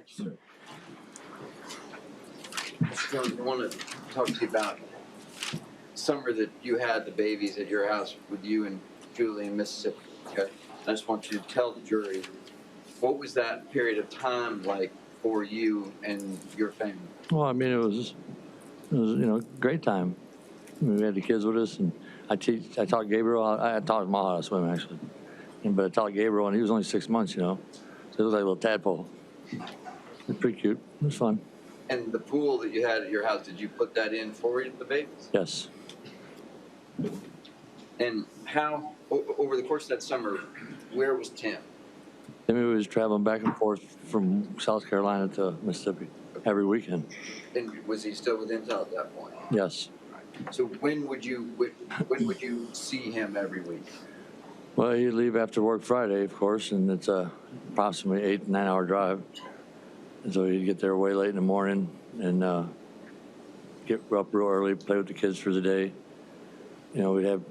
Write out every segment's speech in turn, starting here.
Thank you, sir. Mr. Jones, I want to talk to you about summer that you had the babies at your house with you and Julie in Mississippi. Okay, I just want you to tell the jury what was that period of time like for you and your family. Well, I mean, it was great time. I mean, we had the kids with us, and I taught Gabriel. I taught him all how to swim actually, but I taught Gabriel, and he was only 6 months, so he was like a little tadpole. It was pretty cute. It was fun. And the pool that you had at your house, did you put that in for the babies? Yes. And how, over the course of that summer, where was Tim? Timmy was traveling back and forth from South Carolina to Mississippi every weekend. And was he still with Intel at that point? Yes. So when would you see him every week? Well, he'd leave after work Friday, of course, and it's approximately 8 to 9 hour drive. And so he'd get there way late in the morning and get up real early, play with the kids for the day. We'd have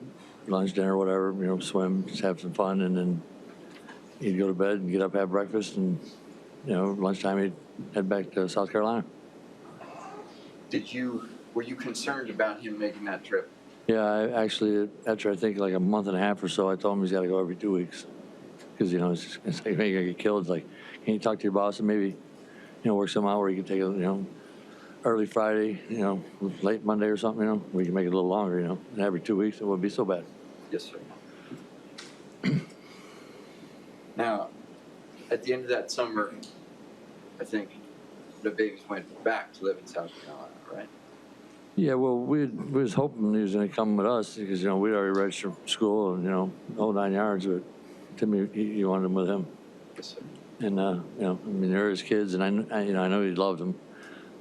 lunch, dinner, whatever, swim, just have some fun, and then he'd go to bed and get up, have breakfast, and, lunchtime he'd head back to South Carolina. Were you concerned about him making that trip? Yeah, after I think like a month and a half or so, I told him he's got to go every 2 weeks. Because, it's like, maybe I get killed. It's like, can you talk to your boss and maybe, work some out where you can take it, early Friday, late Monday or something, where you can make it a little longer, and every 2 weeks, it wouldn't be so bad. Yes, sir. Now, at the end of that summer, I think the babies went back to live in South Carolina, right? Yeah, well, we was hoping he was going to come with us because, we'd already registered for school and, the whole 9 yards, but Timmy, he wanted him with him. Yes, sir. And, they're his kids, and I know he loved them.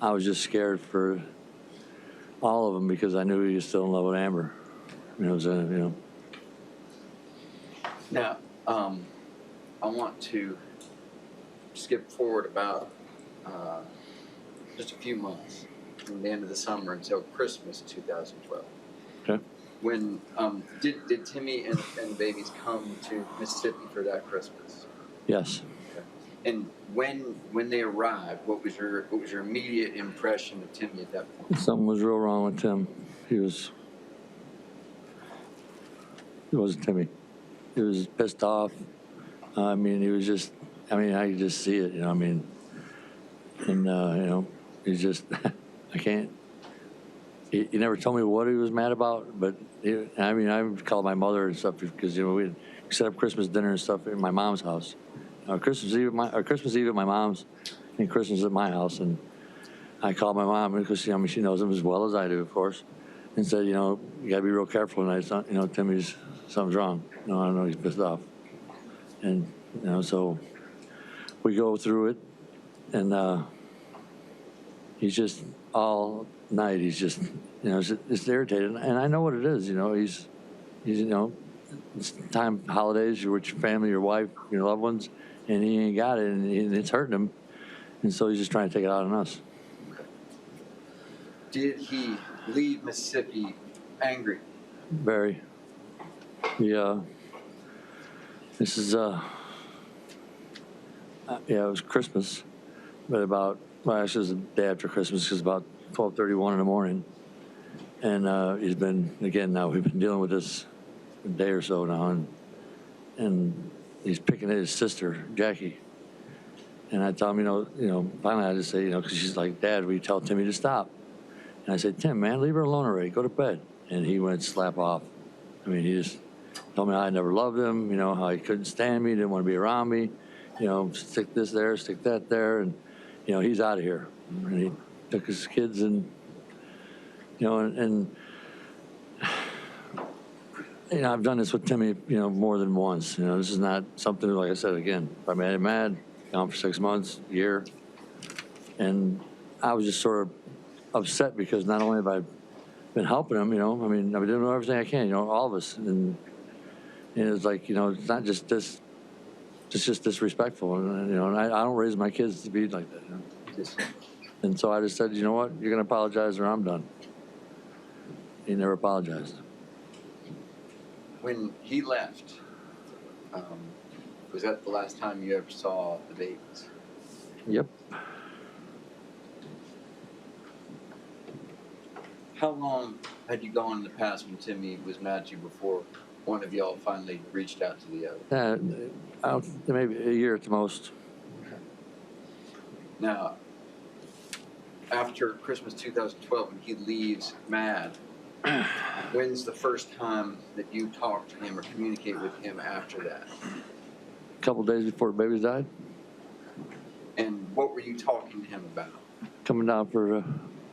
I was just scared for all of them because I knew he was still in love with Amber. Now, I want to skip forward about just a few months from the end of the summer until Christmas 2012. Okay. When did Timmy and the babies come to Mississippi for that Christmas? Yes. Okay. And when they arrived, what was your immediate impression of Timmy at that point? Something was real wrong with Tim. He wasn't Timmy. He was pissed off. He was just. I could just see it. And he's just. I can't. He never told me what he was mad about, but I called my mother and stuff because we set up Christmas dinner and stuff in my mom's house. Christmas Eve at my mom's, and Christmas at my house, and I called my mom because she knows him as well as I do, of course, and said, you got to be real careful tonight. Timmy's something's wrong. I know he's pissed off, and so we go through it, and he's just all night. He's just it's irritated, and I know what it is. He's it's time holidays. You're with your family, your wife, your loved ones, and he ain't got it, and it's hurting him, and so he's just trying to take it out on us. Okay. Did he leave Mississippi angry? Very. This is it was Christmas, but actually it was the day after Christmas, because about 12:31 in the morning, and we've been dealing with this a day or so now, and he's picking at his sister Jackie, and I tell him, finally I just say, because she's like, Dad, will you tell Timmy to stop? And I said, Tim, man, leave her alone already, go to bed. And he went slap off. He just told me how I never loved him, how he couldn't stand me, didn't want to be around me, stick this there, stick that there, and he's out of here. And he took his kids and I've done this with Timmy, more than once. This is not something, like I said, again, if I made him mad, gone for 6 months, a year. And I was just sort of upset because not only have I been helping him, I've been doing everything I can, all of us. And it's like, it's not just this, it's just disrespectful. And I don't raise my kids to be like that. And so I just said, you know what, you're going to apologize or I'm done. He never apologized. When he left, was that the last time you ever saw the babies? Yep. How long had you gone in the past when Timmy was mad at you before one of y'all finally reached out to the other? Maybe a year at the most. Now, after Christmas 2012, when he leaves mad, when's the first time that you talk to him or communicate with him after that? A couple days before the babies died. And what were you talking to him about? Coming down for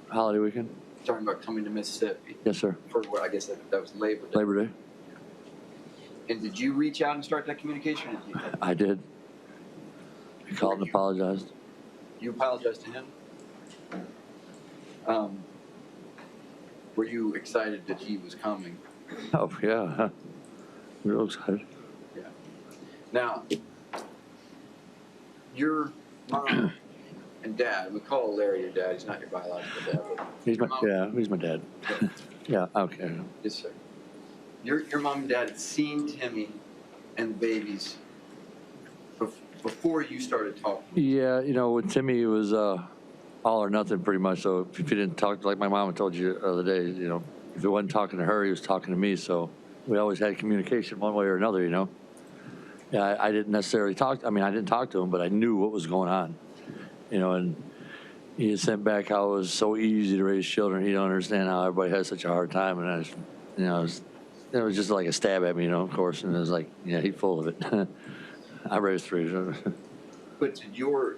holiday weekend. Talking about coming to Mississippi. Yes, sir. For what, I guess that was Labor Day. Labor Day. And did you reach out and start that communication? I did. I called and apologized. You apologized to him? Were you excited that he was coming? Oh, yeah. Real excited. Yeah. Now, your mom and dad, we call Larry your dad, he's not your biological dad. But He's your my dad. Yeah, okay. Yes, sir. Your mom and dad had seen Timmy and the babies before you started talking. Yeah, with Timmy, it was all or nothing pretty much. So if you didn't talk, like my mom told you the other day, if he wasn't talking to her, he was talking to me. So we always had communication one way or another, Yeah, I didn't necessarily talk. I didn't talk to him, but I knew what was going on, and he had sent back how it was so easy to raise children. He don't understand how everybody has such a hard time. And it was just like a stab at me, of course. And it was like, yeah, he's full of it. I raised three. But did your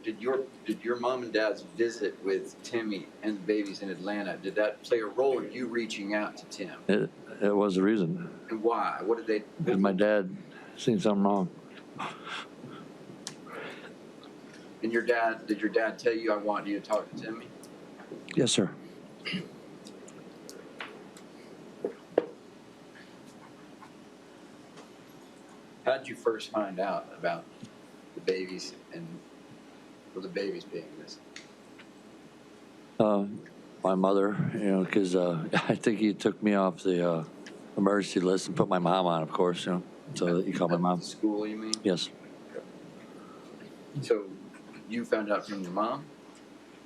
mom and dad's visit with Timmy and the babies in Atlanta, did that play a role in you reaching out to Tim? It was the reason. And why? What did they? Because my dad seen something wrong. And did your dad tell you, I want you to talk to Timmy? Yes, sir. How did you first find out about the babies the babies being missing? My mother, because I think he took me off the emergency list and put my mom on, of course, so he called my mom. School, you mean? Yes. So you found out from your mom?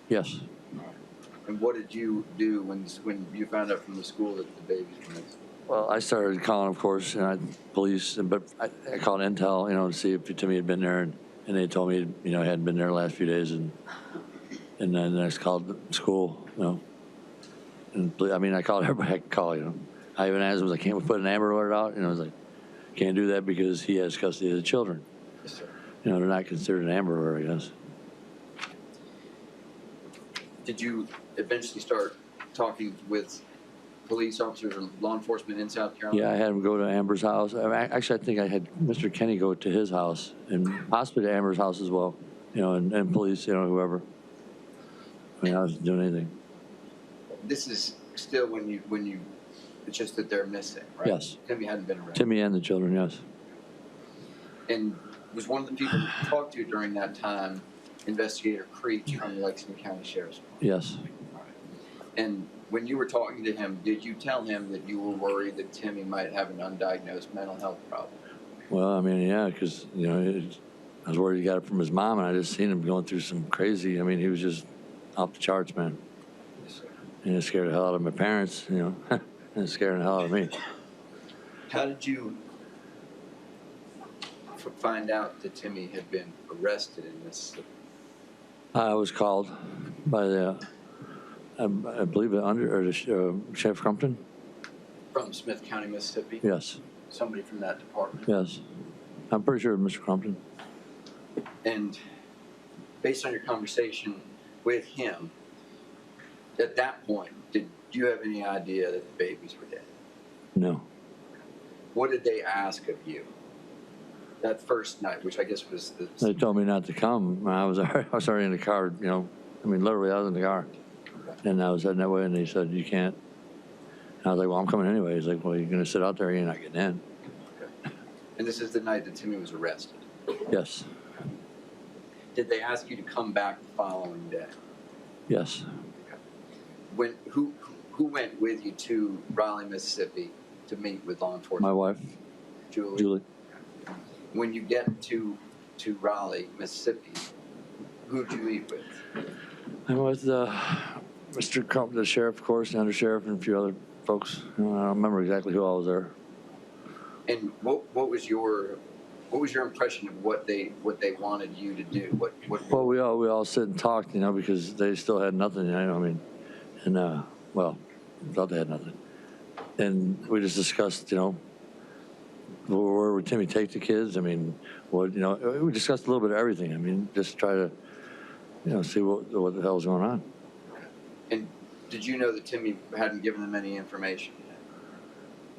Yes. And what did you do when you found out from the school that the babies were missing? Well, I started calling, of course, police, but I called Intel, to see if Timmy had been there, and they told me, he hadn't been there the last few days, and then I next called school, and I called everybody I could call, I even asked him, can't we put an Amber Alert out? I was like, can't do that because he has custody of the children. Yes, sir. They're not considered an Amber Alert, I guess. Did you eventually start talking with police officers or law enforcement in South Carolina? Yeah, I had him go to Amber's house. Actually, I think I had Mr. Kenny go to his house and possibly to Amber's house as well, and police, whoever. I wasn't doing anything. This is still when you, it's just that they're missing, right? Yes. Timmy hadn't been arrested. Timmy and the children, yes. And was one of the people you talked to during that time Investigator Creech from the Lexington County Sheriff's Department? Yes. And when you were talking to him, did you tell him that you were worried that Timmy might have an undiagnosed mental health problem? Well, yeah, because, I was worried he got it from his mom, and I just seen him going through some crazy, he was just off the charts, man. Yes, sir. And it scared the hell out of my parents, and it scared the hell out of me. How did you find out that Timmy had been arrested in Mississippi? I was called by the, I believe, Sheriff Crumpton. From Smith County, Mississippi? Yes. Somebody from that department? Yes. I'm pretty sure Mr. Crumpton. And based on your conversation with him, at that point, did you have any idea that the babies were dead? No. What did they ask of you that first night, which I guess was the... They told me not to come. I was already in the car, literally I was in the car. And I was heading that way, and they said, you can't. And I was like, well, I'm coming anyway. He's like, well, you're going to sit out there, you're not getting in. Okay. And this is the night that Timmy was arrested? Yes. Did they ask you to come back the following day? Yes. Who went with you to Raleigh, Mississippi to meet with law enforcement? My wife. Julie. When you get to Raleigh, Mississippi, Who'd you eat with? I'm with Mr. Crump, the sheriff, of course, the undersheriff, and a few other folks. I don't remember exactly who all was there. And what was your impression of what they wanted you to do? Well, we all sit and talked, because they still had nothing, I mean, and well, thought they had nothing, and we just discussed, where would Timmy take the kids? I mean, we discussed a little bit of everything. I mean, just try to, see what the hell's going on. And did you know that Timmy hadn't given them any information?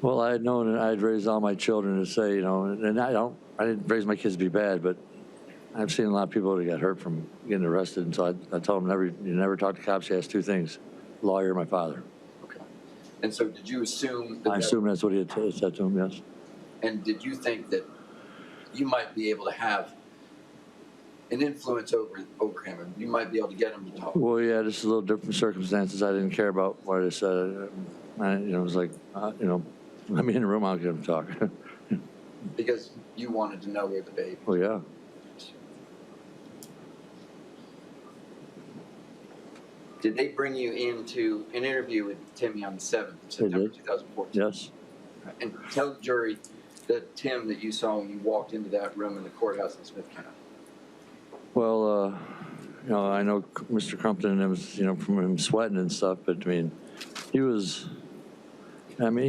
Well, I had known that I had raised all my children to say, and I didn't raise my kids to be bad, but I've seen a lot of people that got hurt from getting arrested, and so I told them you never talk to cops. You ask two things: lawyer, my father. Okay. And so, did you assume? I assume that's what he had said to him. Yes. And did you think that you might be able to have an influence over him, and you might be able to get him to talk? Well, yeah, just a little different circumstances. I didn't care about what I said. It was like, let me in the room. I'll get him to talk. Because you wanted to know where the baby. Well, yeah. Did they bring you into an interview with Timmy on the 7th of September 2014? Yes. And tell the jury that Tim that you saw when you walked into that room in the courthouse in Smith County. Well, I know Mr. Crumpton, and was, from him sweating and stuff, but I mean,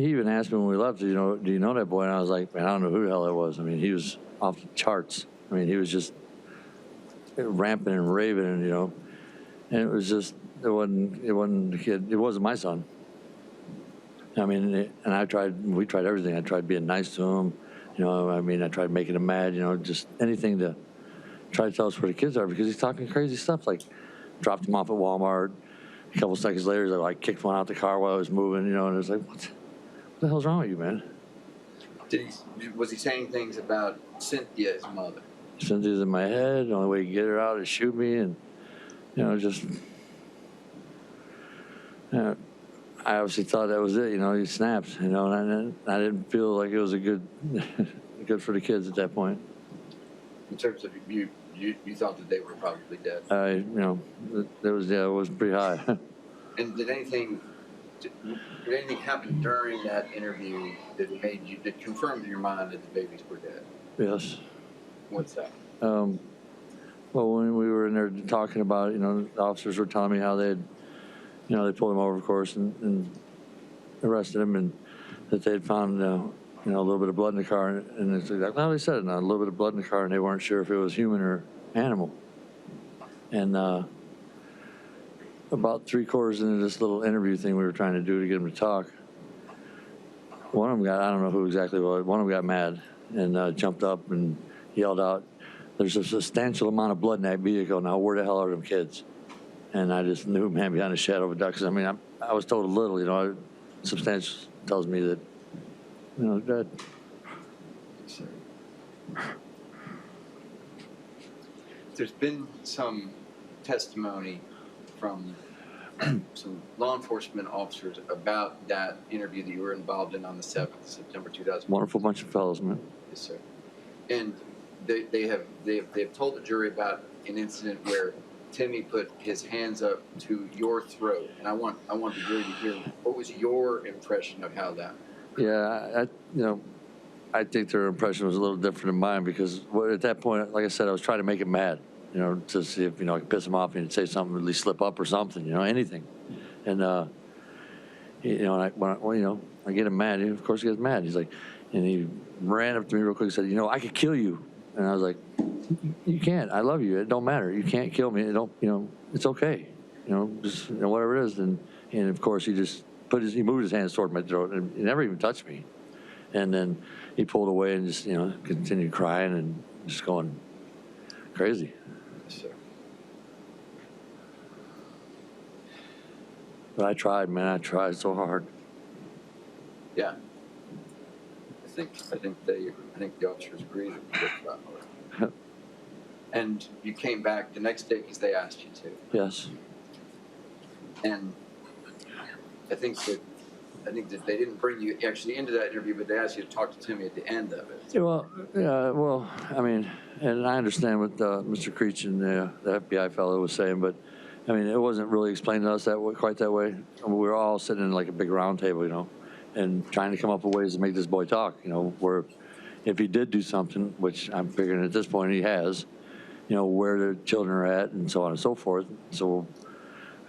he even asked me when we left, do you know that boy? And I was like, man, I don't know who the hell that was. I mean, he was off the charts. I mean, he was just ramping and raving, and and it was just, it wasn't the kid, it wasn't my son. I mean, and we tried everything. I tried being nice to him, I tried making him mad, just anything to try to tell us where the kids are, because he's talking crazy stuff, like dropped him off at Walmart. A couple seconds later, he's like, kicked one out the car while I was moving, and it was like, what the hell's wrong with you, man? Was he saying things about Cynthia, his mother? Cynthia's in my head. The only way you get her out is shoot me, and just. I obviously thought that was it. He snapped. And I didn't feel like it was a good for the kids at that point. In terms of you thought that they were probably dead. It was pretty high. And did anything happen during that interview that confirmed in your mind that the babies were dead? Yes. What's that? Well, when we were in there talking about it, the officers were telling me how they pulled him over, of course, and arrested him, and that they had found a little bit of blood in the car, and it's exactly how they said it, a little bit of blood in the car, and they weren't sure if it was human or animal. And about 3/4 into this little interview thing we were trying to do to get him to talk, one of them I don't know who exactly was, one of them got mad and jumped up and yelled out, "There's a substantial amount of blood in that vehicle. Now, where the hell are them kids?" And I just knew, man, behind the shadow of a duck. Because I was told a little, substantial tells me that, dead. There's been some testimony from some law enforcement officers about that interview that you were involved in on the 7th of September 2000. Wonderful bunch of fellows, man. Yes, sir. And they have told the jury about an incident where Timmy put his hands up to your throat, and I want the jury to hear what was your impression of how that. Yeah, I think their impression was a little different than mine, because at that point, like I said, I was trying to make him mad, to see if I could piss him off and he'd say something, at least slip up or something, anything. And and I get him mad. Of course, he gets mad. He's like, and he ran up to me real quick and said, "I could kill you." And I was like, "You can't. I love you. It don't matter. You can't kill me. It don't. It's okay. Just whatever it is." And of course, he just he moved his hands toward my throat, and he never even touched me. And then he pulled away and just continued crying and just going crazy. Yes, sir. But I tried, man. I tried so hard. Yeah. I think the officers agreed that you did try hard. And you came back the next day because they asked you to. Yes. And I think that I think that they didn't bring you actually into that interview, but they asked you to talk to Timmy at the end of it. Well, I mean, and I understand what Mr. Creech and the FBI fellow was saying, but I mean, it wasn't really explained to us that way, quite that way. I mean, we were all sitting in like a big round table, you know, and trying to come up with ways to make this boy talk, you know, where if he did do something, which I'm figuring at this point he has, you know, where the children are at and so on and so forth. So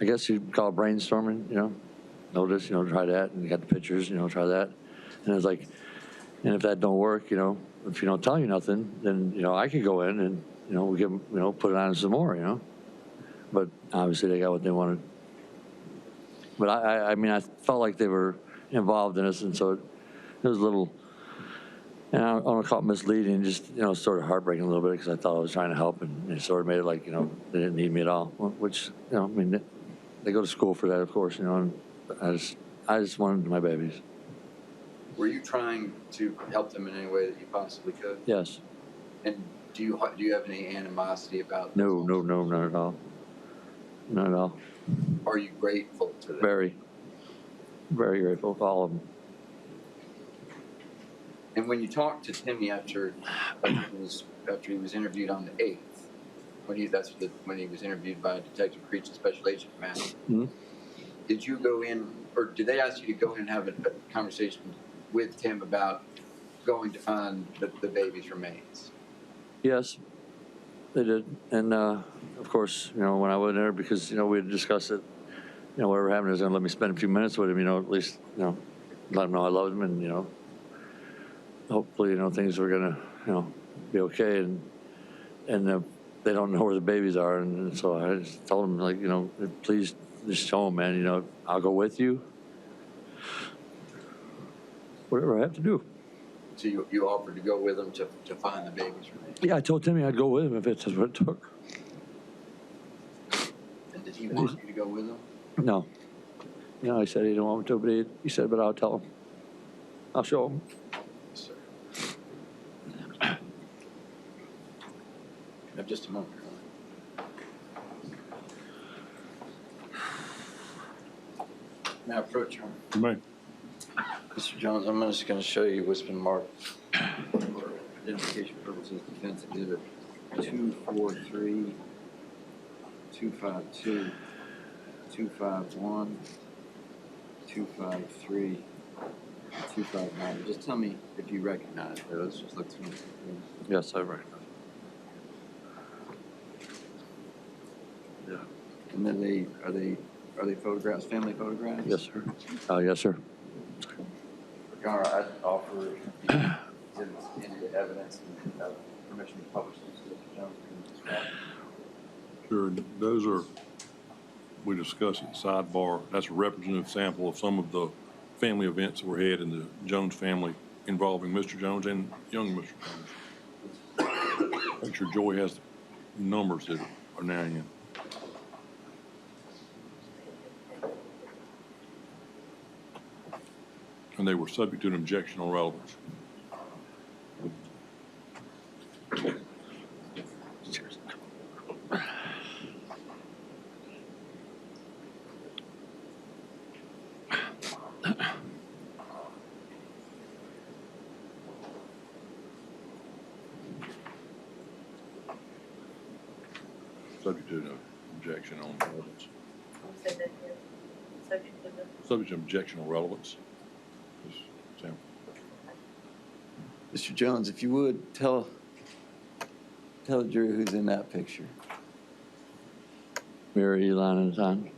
I guess you'd call it brainstorming, you know, notice, you know, try that, and you got the pictures, you know, try that. And it's like, and if that don't work, you know, if you don't tell you nothing, then, you know, I could go in and, you know, we give them, you know, put it on some more, you know. But obviously they got what they wanted. But I mean, I felt like they were involved in this, and so it was a little, and I don't want to call it misleading, just, you know, sort of heartbreaking a little bit, because I thought I was trying to help, and it sort of made it like, you know, they didn't need me at all, which, you know, I mean, they go to school for that, of course, you know, and I just wanted my babies. Were you trying to help them in any way that you possibly could? Yes. And do you have any animosity about this? No, not at all. Not at all. Are you grateful to them? Very, very grateful for all of them. And when you talked to Timmy after he was interviewed on the 8th, when he was interviewed by Detective Creech, the Special Agent Commander, Mm-hmm. Did you go in, or did they ask you to go in and have a conversation with Tim about going to find the baby's remains? Yes, they did. And, of course, you know, when I went there, because, you know, we had discussed it, you know, whatever happened, was going to let me spend a few minutes with him, you know, at least, you know, let him know I loved him, and, you know, hopefully, you know, things were going to, you know, be okay. And they don't know where the babies are. And so I just told him, like, you know, please just show them, man, you know, I'll go with you. Whatever I have to do. So you offered to go with him to find the baby's remains? Yeah, I told Timmy I'd go with him if it's what it took. And did he want you to go with him? No. No, he said he didn't want me to, but he said, but I'll tell him. I'll show him. Yes, sir. Have just a moment. Now approach him. You may. Mr. Jones, I'm just going to show you what's been marked for identification purposes, defense exhibit 243, 252, 251, 253, 259. Just tell me if you recognize those. Just look through them. Yes, I recognize. Yeah. And then are they photographs, family photographs? Yes, sir. Yes, sir. Your Honor, I'd offer into evidence and permission to publish these, Mr. Jones. Sure, those are, we discussed at sidebar, that's a representative sample of some of the family events that were had in the Jones family involving Mr. Jones and young Mr. Jones. Make sure Joy has the numbers that are now in. And they were subject to an objection on relevance. Cheers. Subject to an objection on relevance. Say that again. Subject to the. Subject to objection on relevance. This sample. Mr. Jones, if you would, tell the jury who's in that picture. Mary, Eli Natan.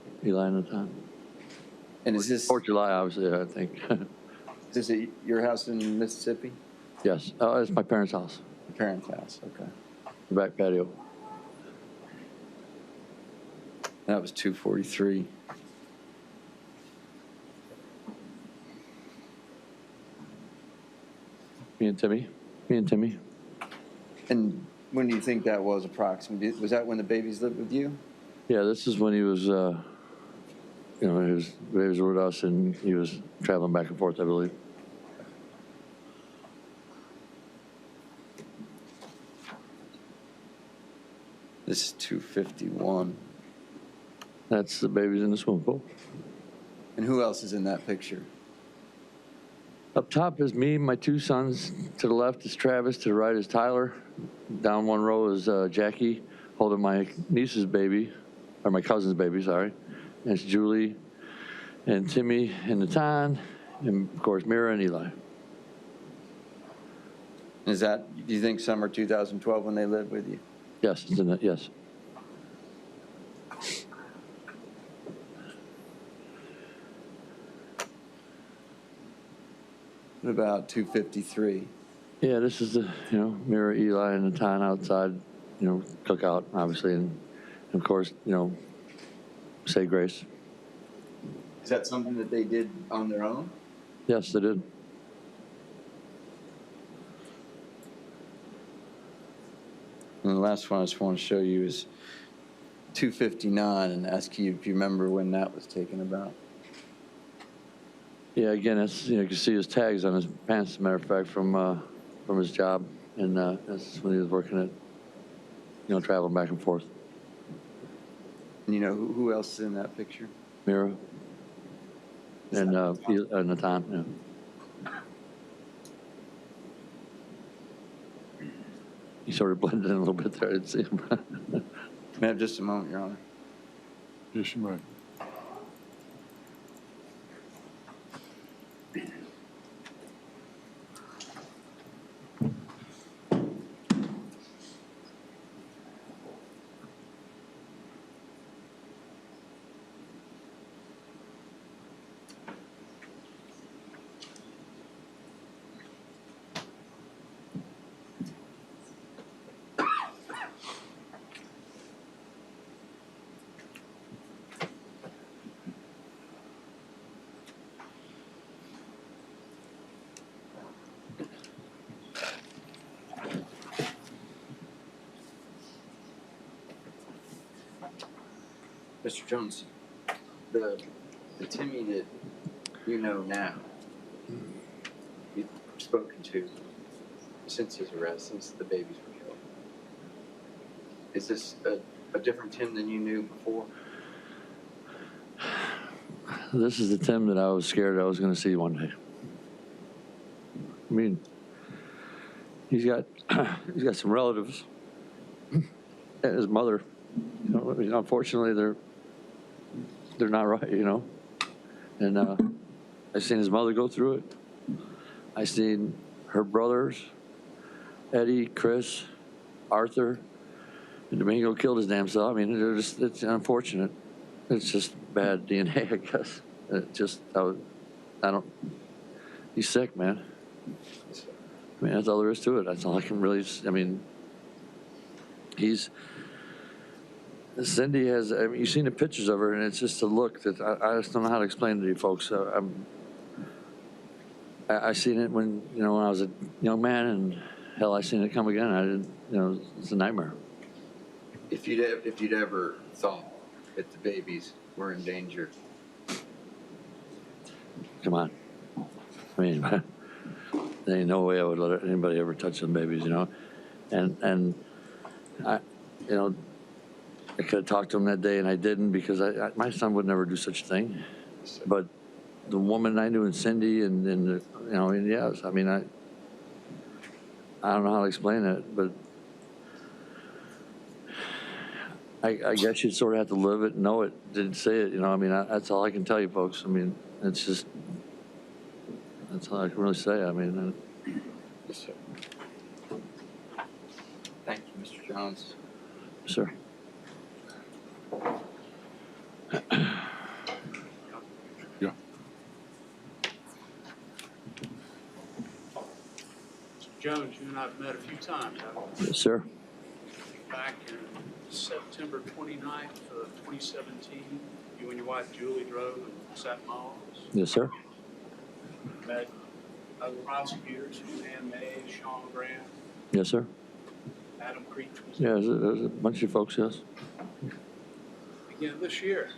And is this 4th of July, obviously, I think. at your house in Mississippi? Yes. Oh, it's my parents' house. Your parents' house, okay. The back patio. That was 243. Me and Timmy. And when do you think that was approximately? Was that when the babies lived with you? Yeah, this is when he was, you know, he was with us, and he was traveling back and forth, I believe. This is 251. That's the babies in the swimming pool. And who else is in that picture? Up top is me, my two sons. To the left is Travis. To the right is Tyler. Down one row is Jackie, holding my niece's baby, or my cousin's baby, sorry. And it's Julie and Timmy and Natan, and of course Mira and Eli. Is that, do you think summer 2012 when they lived with you? Yes, it's in the, yes. What about 253? Yeah, this is the, Mira, Eli, and Natan outside, cookout, obviously, and of course, say grace. Is that something that they did on their own? Yes, they did. And the last one I just want to show you is 259 and ask you if you remember when that was taken about. Yeah, again, that's, you can see his tags on his pants, as a matter of fact, from his job, and that's when he was working at, traveling back and forth. And you know who else is in that picture? Mira and Natan, yeah. He sort of blended in a little bit there, I didn't see him. May I have just a moment, Your Honor? Yes, you may. Mr. Jones, the Timmy that you know now, you've spoken to since his arrest, since the babies were killed. Is this a different Tim than you knew before? This is the Tim that I was scared I was going to see one day. I mean, he's got some relatives, and his mother. Unfortunately, they're not right, And I seen his mother go through it. I seen her brothers, Eddie, Chris, Arthur, and Domingo killed his damn self. I mean, it's unfortunate. It's just bad DNA, I guess. He's sick, man. I mean, that's all there is to it. That's all I can really, Cindy has, you've seen the pictures of her, and it's just a look that I just don't know how to explain to you folks. I seen it when I was a young man, and hell, I seen it come again. I didn't, it's a nightmare. If you'd ever thought that the babies were in danger. Come on. I mean, there ain't no way I would let anybody ever touch them babies, And I, I could have talked to him that day, and I didn't because my son would never do such a thing. But the woman I knew in Cindy and yes, I mean, I don't know how to explain it, but I guess you'd sort of have to live it, know it, didn't say it, that's all I can tell you folks. I mean, it's just, that's all I can really say. I mean. Yes, sir. Thank you, Mr. Jones. Sir. Yeah. Mr. Jones, you and I have met a few times, haven't we? Yes, sir. Back in September 29th of 2017, you and your wife Julie drove and sat in my office. Yes, sir. Met other prosecutors, Ann May, Sean Grant, Yes, sir. Adam Creech was Yeah, there's a bunch of folks, yes. again this year,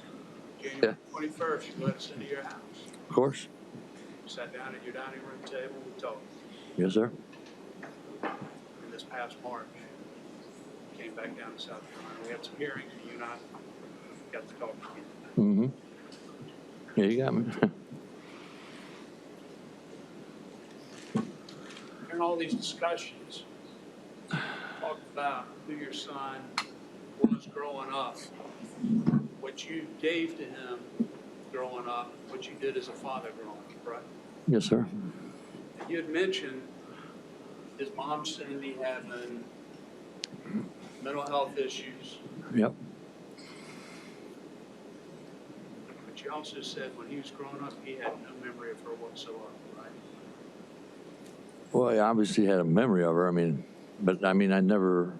January 21st, you let us into your house. Of course. We sat down at your dining room table, we talked. Yes, sir. And this past March, we came back down to South Carolina. We had some hearings, and you and I got to talk again. Mm-hmm. Yeah, you got me. all these discussions, talk about who your son was growing up, what you gave to him growing up, what you did as a father growing up, right? Yes, sir. And you had mentioned his mom Cindy having mental health issues, Yep. but you also said when he was growing up, he had no memory of her whatsoever, right? Well, I obviously had a memory of her. But I never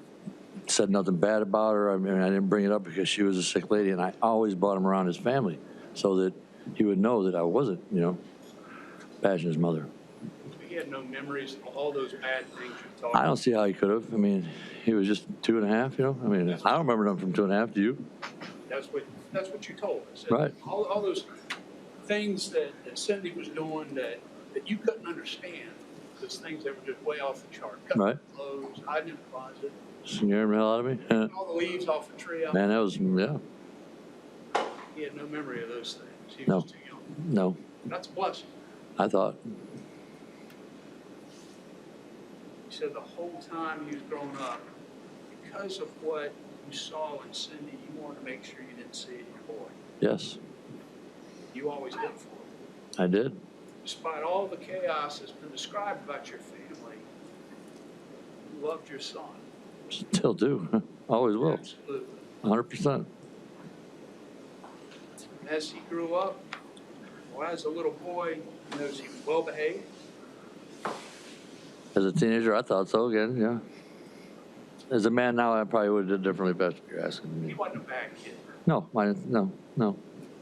said nothing bad about her. I didn't bring it up because she was a sick lady, and I always brought him around his family so that he would know that I wasn't, bashing his mother. He had no memories of all those bad things you talked I about. don't see how he could have. He was just 2.5, I don't remember him from 2.5. Do you? That's what you told us. Right. All those things that Cindy was doing that you couldn't understand, those things that were just way off the chart. Cutting Right. clothes, hiding in the closet, Scaring the hell out of me. all the leaves off the tree. Man, that was, yeah. He had no memory of those things. He No. was too young. No, That's a blessing. I thought. He said the whole time he was growing up, because of what you saw in Cindy, you wanted to make sure you didn't see it in your boy. Yes, You always did for him. I did. Despite all the chaos that's been described about your family, you loved your son. Still do. Always will. Absolutely. 100%. As he grew up, well, as a little boy, he knows he was well behaved. As a teenager, I thought so again, yeah. As a man now, I probably would have did differently, but you're asking He me. wasn't a bad kid. No.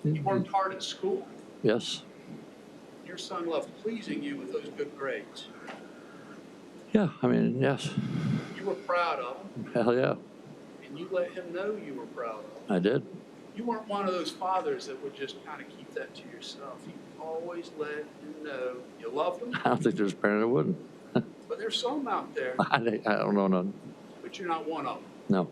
He worked hard at school. Yes. Your son loved pleasing you with those good grades. Yeah, yes. You were proud of him, Hell yeah, and you let him know you were proud of him. I did. You weren't one of those fathers that would just kind of keep that to yourself. You always let him know you loved him, I don't think there's a parent that wouldn't. but there's some out there, I don't know none. but you're not one of them. No.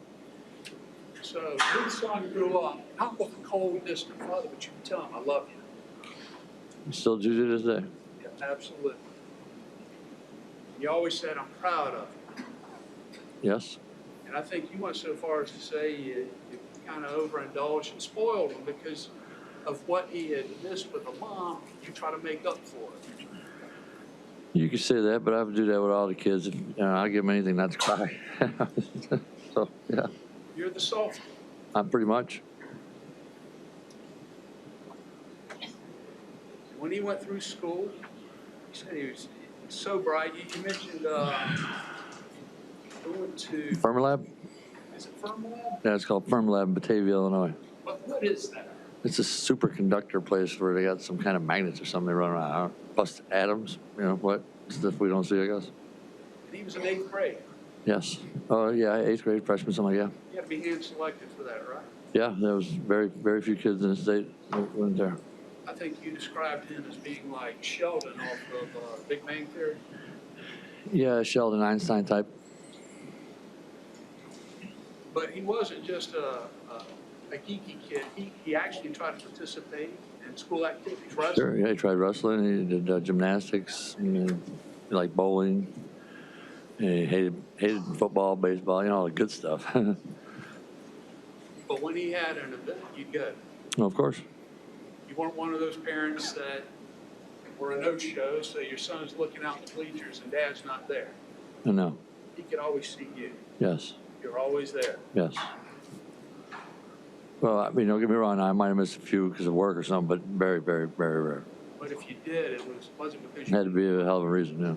So your son grew up, not with a cold, distant father, but you can tell him, I love you. Still do to this day. Yeah, absolutely. You always said, I'm proud of you. Yes. And I think you went so far as to say you kind of overindulged and spoiled him because of what he had missed with a mom. You try to make up for it. You could say that, but I would do that with all the kids. I'll give them anything not to cry. So, yeah, You're the soft. I'm pretty much. When he went through school, he said he was so bright. You mentioned he went to, Firmalab? is it Firmalab? Yeah, it's called Firmalab in Batavia, Illinois. What is that? It's a superconductor place where they got some kind of magnets or something they run around. I don't- Plus atoms, what stuff we don't see, I guess. And he was in 8th grade. Yes. Oh, yeah, 8th grade, freshman, something like that. You had to be hand selected for that, right? Yeah, there was very, very few kids in the state that went there. I think you described him as being like Sheldon off of Big Bang Theory. Yeah, Sheldon Einstein type. But he wasn't just a geeky kid. He actually tried to participate in school activities, right? Sure, yeah, he tried wrestling, he did gymnastics, he liked bowling. He hated football, baseball, all the good stuff. But when he had an event, you'd go. Well, of course. You weren't one of those parents that were a no-show, so your son's looking out the bleachers and dad's not there. No. He could always see you. Yes. You're always there. Yes. Well, don't get me wrong, I might have missed a few because of work or something, but very, very, very rare. But if you did, it wasn't because It had to be a hell of a reason, yeah.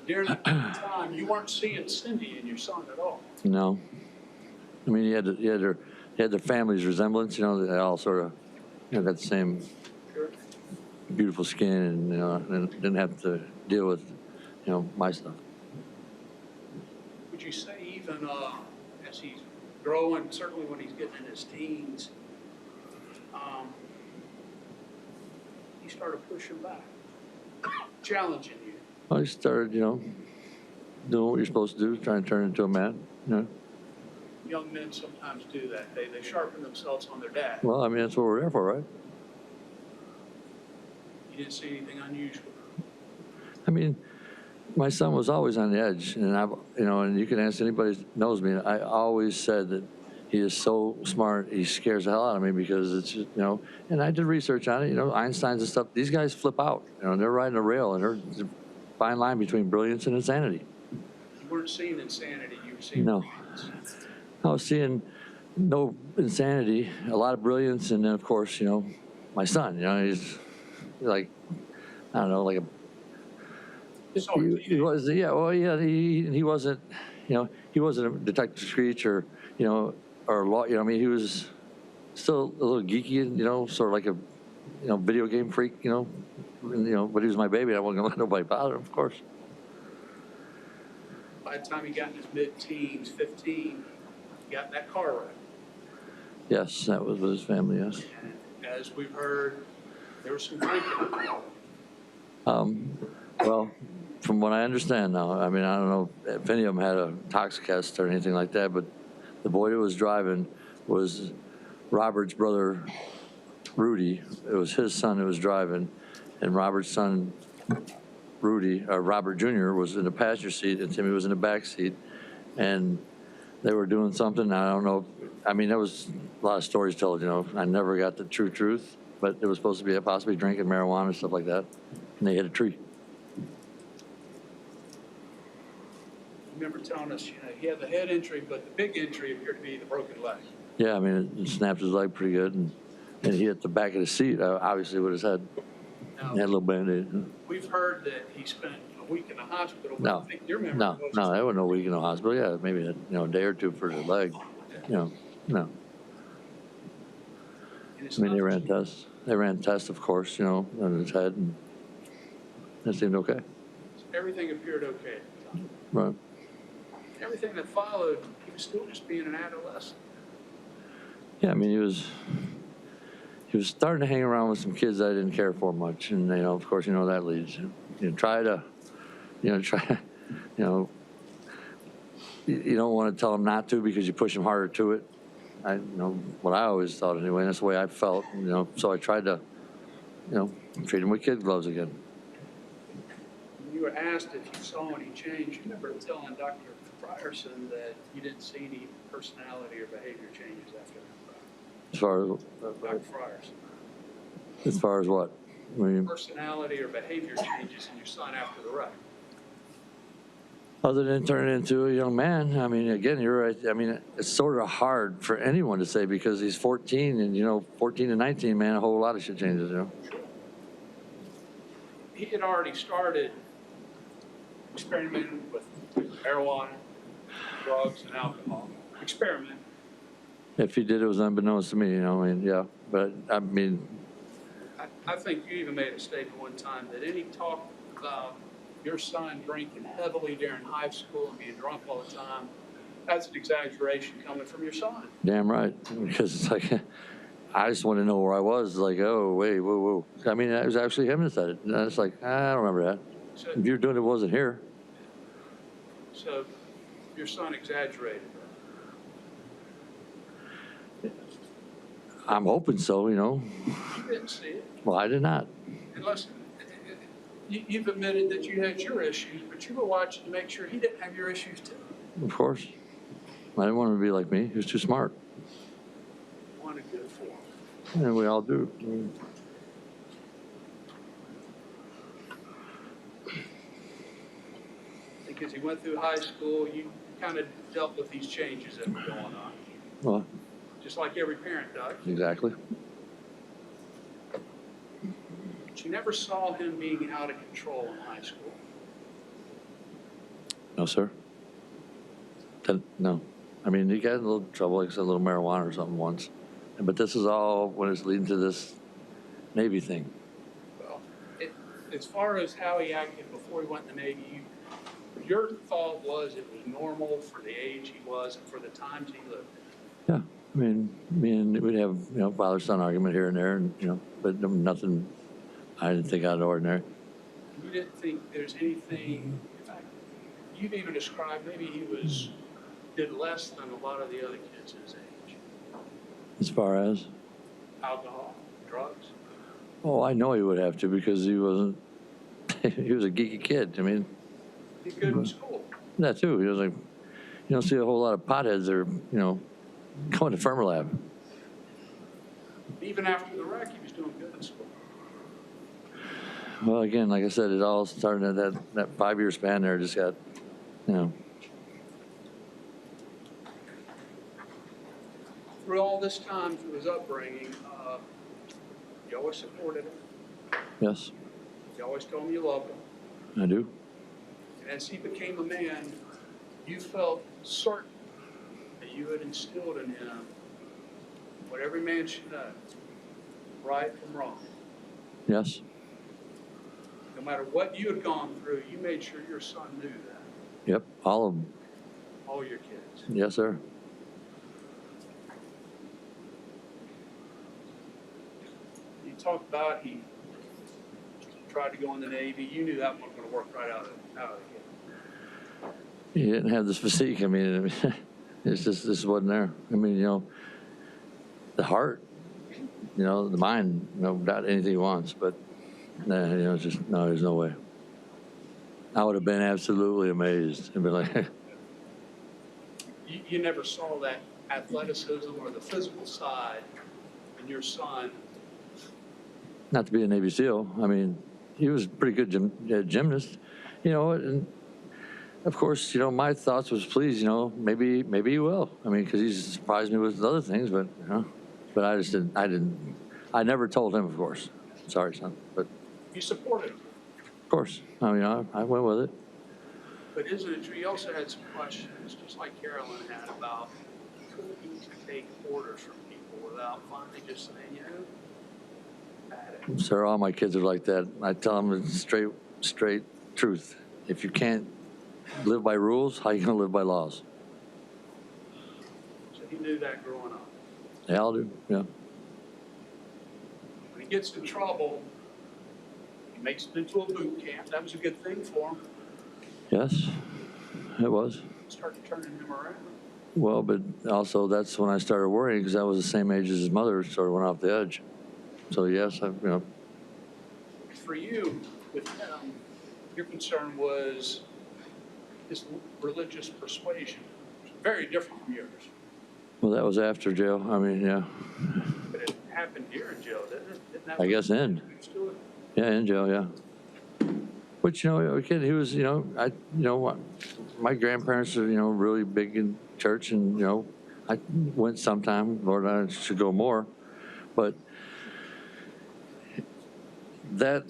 During that time, you weren't seeing Cindy and your son at all. No. He had their family's resemblance, they all sort of, got the same Sure. beautiful skin and didn't have to deal with, my stuff. Would you say even as he's growing, certainly when he's getting in his teens, he started pushing back, challenging you? Well, he started, doing what you're supposed to do, trying to turn into a man, Young men sometimes do that. They sharpen themselves on their dad. Well, that's what we're there for, right? You didn't see anything unusual. I mean, my son was always on the edge, and and you can ask anybody that knows me. I always said that he is so smart. He scares the hell out of me because it's just, And I did research on it. Einstein's and stuff. These guys flip out. They're riding a rail, and there's a fine line between brilliance and insanity. You weren't seeing insanity, you were seeing No. brilliance. I was seeing no insanity, a lot of brilliance, and then of course, my son. He's like, I don't know, like a. So He was, yeah. Well, yeah. He wasn't, he wasn't a Detective Screech or or law. I mean, he was still a little geeky and sort of like a video game freak. But he was my baby. I wasn't gonna let nobody bother him, of course. by the time he got in his mid-teens, 15, he got in that car wreck. Yes, that was with his family. Yes. And as we've heard, there was some drinking involved. Well, from what I understand now, I mean, I don't know if any of them had a toxicast or anything like that, but the boy who was driving was Robert's brother, Rudy. It was his son who was driving, and Robert's son, Robert Jr., was in the passenger seat, and Timmy was in the back seat, and they were doing something. I don't know. I mean, there was a lot of stories told, I never got the true truth, but it was supposed to be possibly drinking marijuana and stuff like that, and they hit a tree. You remember telling us, he had the head injury, but the big injury appeared to be the broken leg. Yeah, I mean, it snapped his leg pretty good, and he hit the back of the seat, obviously, with his head. Now, He had a little Band-Aid. we've heard that he spent a week in the hospital. But No, I think your memory no, was no, that wasn't no week in the hospital. Yeah, maybe a day or two for the leg. No. and it's I mean, not they that ran you- tests. They ran tests, of course, on his head, and it seemed okay. Everything appeared okay at the time. Right. Everything that followed, he was still just being an adolescent. Yeah, I mean, he was starting to hang around with some kids I didn't care for much, and of course, that leads. You don't want to tell them not to because you push them harder to it. What I always thought anyway, and that's the way I felt. So I tried to, treat them with kid gloves again. When you were asked if you saw any change, you remember telling Dr. Frierson that you didn't see any personality or behavior changes after that. As far Dr. Frierson. as far as what? I mean, Personality or behavior changes in your son after the wreck. other than turning into a young man, I mean, again, you're right. I mean, it's sort of hard for anyone to say because he's 14, and 14 and 19, man, a whole lot of shit changes. He had already started experimenting with marijuana, drugs, and alcohol. Experiment. If he did, it was unbeknownst to me. Yeah. But I mean, I think you even made a statement one time that any talk about your son drinking heavily during high school and being drunk all the time, that's an exaggeration coming from your son. damn right, because it's like I just want to know where I was. Like, oh wait, whoa. I mean, it was actually him that said it. And it's like I don't remember that. So, If you're doing it, wasn't here. so your son exaggerated. I'm hoping so. You didn't see it. Well, I did not. And listen, you've admitted that you had your issues, but you were watching to make sure he didn't have your issues too. Of course, I didn't want him to be like me. He was too smart, You wanted good for him. and we all do. Because he went through high school, you kind of dealt with these changes that were going on, Well, just like every parent does. exactly. But you never saw him being out of control in high school. No, sir. No. I mean, he got in a little trouble, like I said, a little marijuana or something once. But this is all when it's leading to this Navy thing. Well, as far as how he acted before he went in the Navy, your thought was it was normal for the age he was and for the times he lived. Yeah. I mean, we'd have, father-son argument here and there, and, but nothing I didn't think out of the ordinary. You didn't think there's anything, in fact, you've even described maybe he did less than a lot of the other kids his age. As far as? Alcohol, drugs. Oh, I know he would have to because he wasn't, he was a geeky kid. I mean, Be good in school. that too. He was like, you don't see a whole lot of potheads that are, going to Fermilab. Even after the wreck, he was doing good in school. Well, again, like I said, it all started at that 5-year span there. Just got, Through all this time, through his upbringing, you always supported him. yes, You always told him you loved him. I do. And as he became a man, you felt certain that you had instilled in him what every man should know, right from wrong. Yes, No matter what you had gone through, you made sure your son knew that, yep, all of them. all your kids. Yes, sir. You talked about he tried to go in the Navy. You knew that wasn't going to work right out of the gate. He didn't have this physique. I mean, it's just, this wasn't there. I mean, the heart, the mind, got anything he wants, but, it's just, no, there's no way. I would have been absolutely amazed and been like, You never saw that athleticism or the physical side in your son. not to be a Navy SEAL. I mean, he was a pretty good gymnast, and of course, my thoughts was, please, maybe he will. I mean, because he's surprised me with other things, but, but I never told him, of course. Sorry, son, but You supported him. of course, I mean, I went with it. But isn't it true, you also had some questions, just like Carolyn had, about could he take orders from people without finally just saying, had it. Sir, all my kids are like that. I tell them the straight truth. If you can't live by rules, how you gonna live by laws? So he knew that growing up. They all do, yeah. When he gets in trouble, he makes it into a boot camp. That was a good thing for him. Yes, it was. Started turning him around. Well, but also that's when I started worrying because I was the same age as his mother, sort of went off the edge. So yes, For you, with him, your concern was his religious persuasion. Very different from yours. well, that was after jail. I mean, yeah, But it happened here in jail, didn't it? Didn't that I guess in. what to it? Yeah, in jail, yeah. Which, a kid, he was, my grandparents are, really big in church and, I went sometime, Lord, I should go more. But that,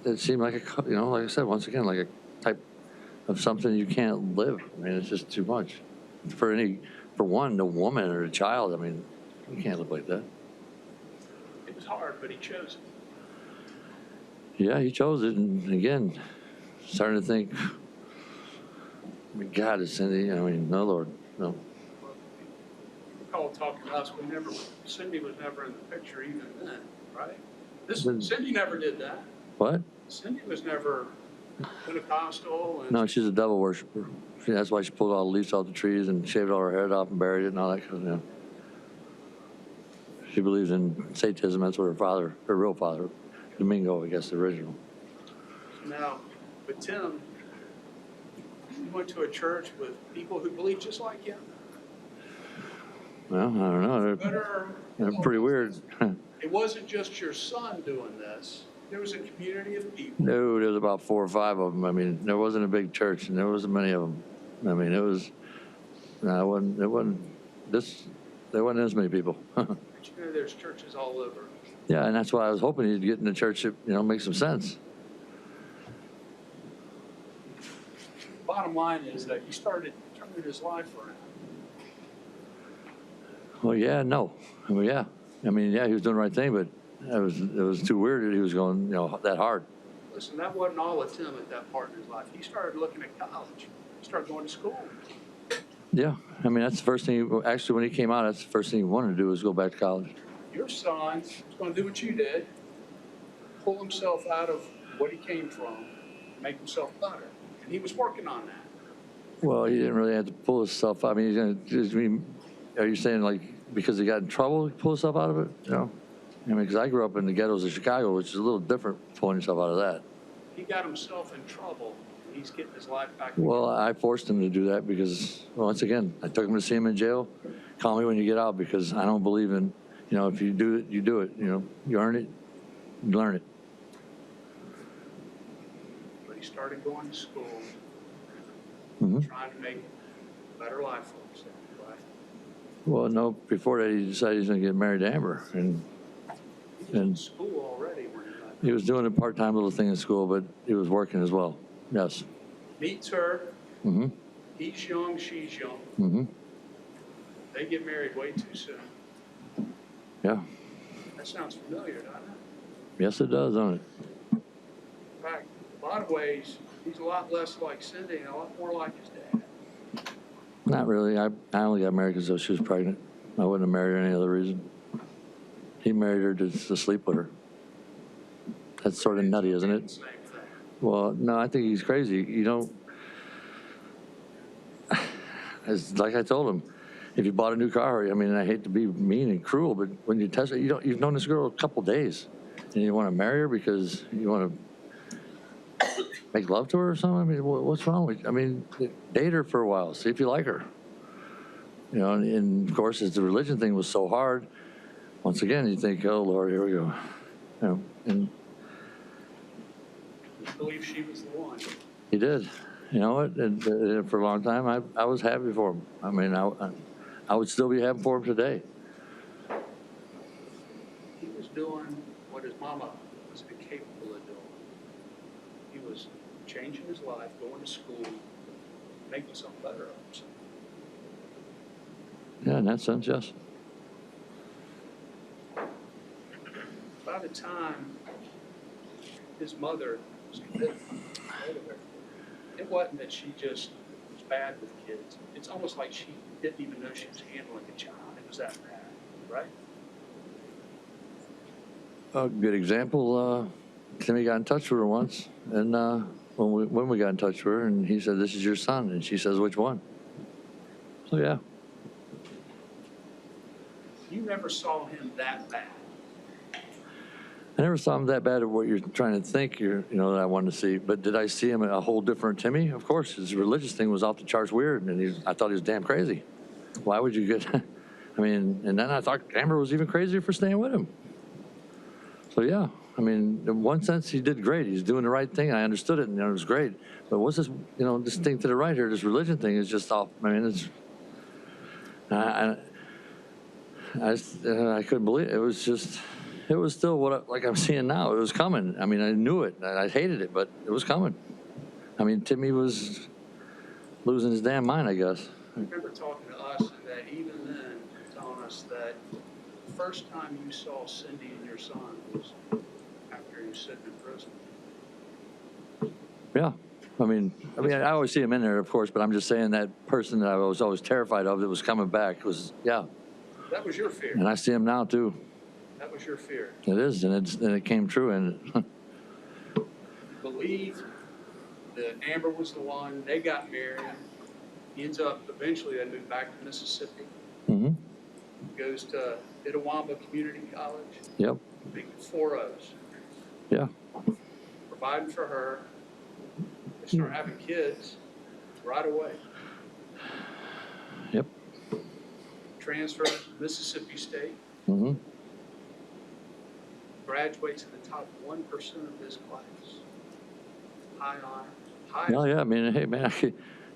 it seemed like like I said, once again, like a type of something you can't live. I mean, it's just too much. For one, a woman or a child, I mean, you can't live like that. It was hard, but he chose it. Yeah, he chose it, and again, starting to think, I mean, God, is Cindy, I mean, no, Lord, no. Recall talking to us, Cindy was never in the picture even then, right? When- Cindy never did that. What? Cindy was never Pentecostal and. No, she's a devil worshiper. That's why she pulled all the leaves off the trees and shaved all her hair off and buried it and all that kind of, She believes in Satanism, that's what her real father, Domingo, I guess, the original. Now, with Tim, you went to a church with people who believe just like him. Well, I don't know, they're pretty weird. It wasn't just your son doing this. There was a community of people. No, there was about 4 or 5 of them. I mean, there wasn't a big church, and there wasn't many of them. I mean, there wasn't as many people. But there's churches all over. Yeah, and that's why I was hoping he'd get in the church that, makes some sense. Bottom line is that you started turning his life around. Well, yeah, no. I mean, yeah. I mean, yeah, he was doing the right thing, but it was too weird that he was going, that hard. Listen, that wasn't all of Tim at that part in his life. He started looking at college. He started going to school. Yeah, I mean, that's the first thing, actually, when he came out, that's the first thing he wanted to do was go back to college. Your son was going to do what you did, pull himself out of what he came from, make himself better. And he was working on that. Well, he didn't really have to pull himself out. I mean, are you saying, like, because he got in trouble, he pulled himself out of it? I mean, because I grew up in the ghettos of Chicago, which is a little different pulling yourself out of that. He got himself in trouble. He's getting his life back. Well, I forced him to do that because, well, once again, I took him to see him in jail. Call me when you get out because I don't believe in, you know, if you do it, you do it. You know, you earn it, you learn it. But he started going to school, Mhm. trying to make a better life for himself, right? Well, no, before that, he decided he's going to get married to Amber. And He was in school already when he left. he was doing a part-time little thing in school, but he was working as well. Yes. Meets her. Mm-hmm. He's young, she's young. Mm-hmm. They get married way too soon. Yeah. That sounds familiar, doesn't it? Yes, it does, doesn't it? In fact, a lot of ways, he's a lot less like Cindy and a lot more like his dad. Not really. I only got married because she was pregnant. I wouldn't have married her any other reason. He married her to sleep with her. That's sort of nutty, isn't it? Same thing. Well, no, I think he's crazy. You don't. It's like I told him, if you bought a new car, I mean, I hate to be mean and cruel, but when you test it, you've known this girl a couple days, and you want to marry her because you want to make love to her or something. I mean, what's wrong with you? I mean, date her for a while, see if you like her. You know, and of course, as the religion thing was so hard, once again, you think, oh Lord, here we go. You know, and I believe she was the one. he did. You know what? And for a long time, I was happy for him. I mean, I would still be happy for him today. He was doing what his mama was incapable of doing. He was changing his life, going to school, making something better of himself. Yeah, in that sense, yes. By the time his mother was convicted, it wasn't that she just was bad with kids. It's almost like she didn't even know she was handling a child. It was that bad, right? A good example, Timmy got in touch with her once, and when we got in touch with her, and he said, "This is your son," and she says, "Which one?" So yeah, You never saw him that bad. I never saw him that bad at what you're trying to think that I wanted to see. But did I see him a whole different Timmy? Of course, his religious thing was off the charts weird, and I thought he was damn crazy. Why would you get? I mean, and then I thought Amber was even crazier for staying with him. So yeah, I mean, in one sense, he did great. He's doing the right thing. I understood it, and it was great. But what's this? This thing to the right here, this religion thing is just off. I mean, it's. I couldn't believe it. It was just. It was still like I'm seeing now. It was coming. I mean, I knew it. I hated it, but it was coming. I mean, Timmy was losing his damn mind, I guess. I remember talking to us, and that even then, telling us that the first time you saw Cindy and your son was after you sitting in prison. Yeah. I mean, I always see him in there, of course, but I'm just saying that person that I was always terrified of that was coming back was, yeah. That was your fear. And I see him now, too. That was your fear. It is, and it came true, and Believed that Amber was the one. They got married. He ends up, eventually they moved back to Mississippi. mm-hmm. Goes to Itawamba Community College. Yep, Big 4 O's. yeah, Providing for her. They start having kids right away. yep, Transfer to Mississippi State. mm-hmm. Graduates in the top 1% of his class. High honor. High Oh, yeah, I mean, hey, man,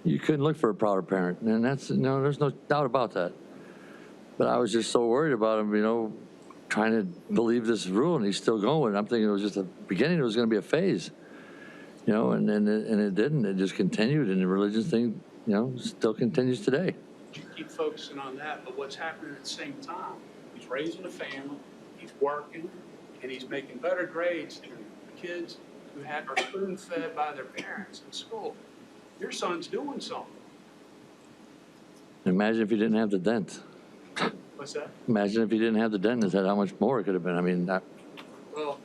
you couldn't look for a prouder parent, and there's no doubt about that. But I was just so worried about him, trying to believe this rule, and he's still going. I'm thinking it was just a beginning. It was going to be a phase, and it didn't. It just continued, and the religious thing, still continues today. You keep focusing on that, but what's happening at the same time? He's raising a family, he's working, and he's making better grades than the kids who are spoon-fed by their parents in school. Your son's doing something. Imagine if you didn't have the dent. What's that? Imagine if you didn't have the dent. Is that how much more it could have been? I mean, Well,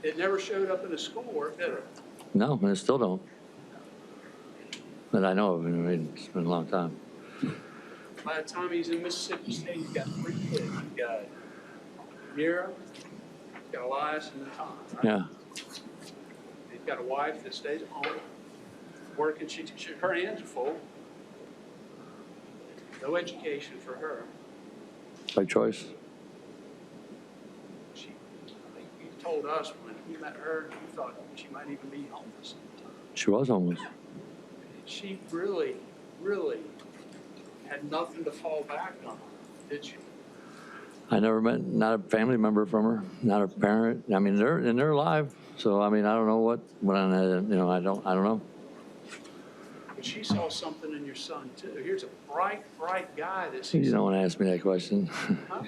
it never showed up in his schoolwork, did it? no, and it still don't. That I know of. I mean, it's been a long time. By the time he's in Mississippi State, he's got 3 kids. He's got Mira, he's got Elias and Tom, right? Yeah. He's got a wife that stays at home, working, her hands are full. No education for her. By choice. She, I think you told us when you met her, you thought she might even be homeless at the time. She was homeless. She really, really had nothing to fall back on, did she? I never met, not a family member from her, not a parent. I mean, they're alive. So, I mean, I don't know what went on that, you know, I don't know. But she saw something in your son too. Here's a bright, bright guy that sees. You don't want to ask me that question.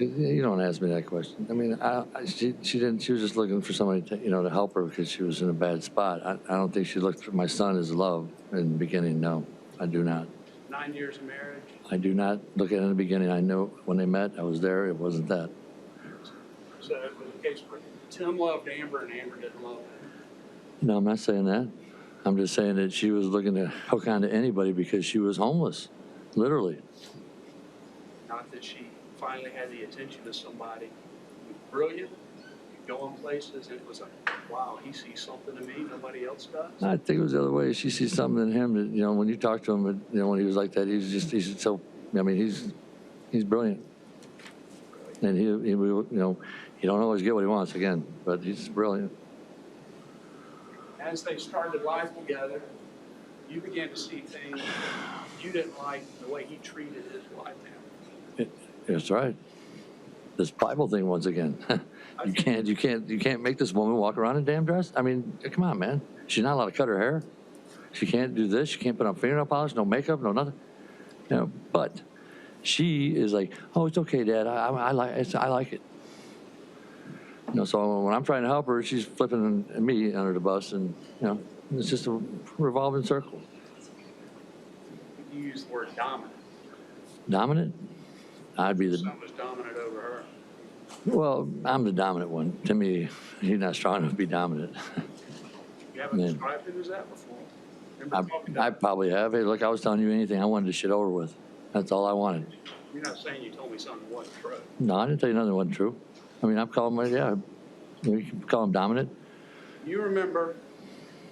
You don't ask me that question. I mean, she didn't, she was just looking for somebody to, you know, to help her because she was in a bad spot. I don't think she looked for my son as love in the beginning. No, I do not. 9 years of marriage. I do not look at it in the beginning. I know when they met, I was there. It wasn't that. So it was a case where Tim loved Amber and Amber didn't love him. No, I'm not saying that. I'm just saying that she was looking to hook on to anybody because she was homeless, literally. Not that she finally had the attention of somebody brilliant, going places, and it was like, wow, he sees something in me nobody else does. I think it was the other way. She sees something in him that, you know, when you talk to him, you know, when he was like that, he's so, I mean, he's brilliant. And he you know, you don't always get what he wants again, but he's brilliant. As they started life together, you began to see things you didn't like the way he treated his wife. That's right. This Bible thing once again. You can't make this woman walk around in a damn dress. I mean, come on, man. She's not allowed to cut her hair. She can't do this. She can't put on fingernail polish, no makeup, no nothing. You know, but she is like, oh, it's okay, Dad. I like it. You know, so when I'm trying to help her, she's flipping me under the bus, and you know, it's just a revolving circle. You use the word dominant. Dominant? I'd be the. Son was dominant over her. Well, I'm the dominant one. To me, he's not strong enough to be dominant. You haven't Yeah. described him as that before. Remember talking I about, probably have. Hey, look, I was telling you anything I wanted to shit over with. That's all I wanted. you're not saying you told me something that wasn't true. No, I didn't tell you nothing that wasn't true. I mean, I'm calling him, yeah, you can call him dominant. You remember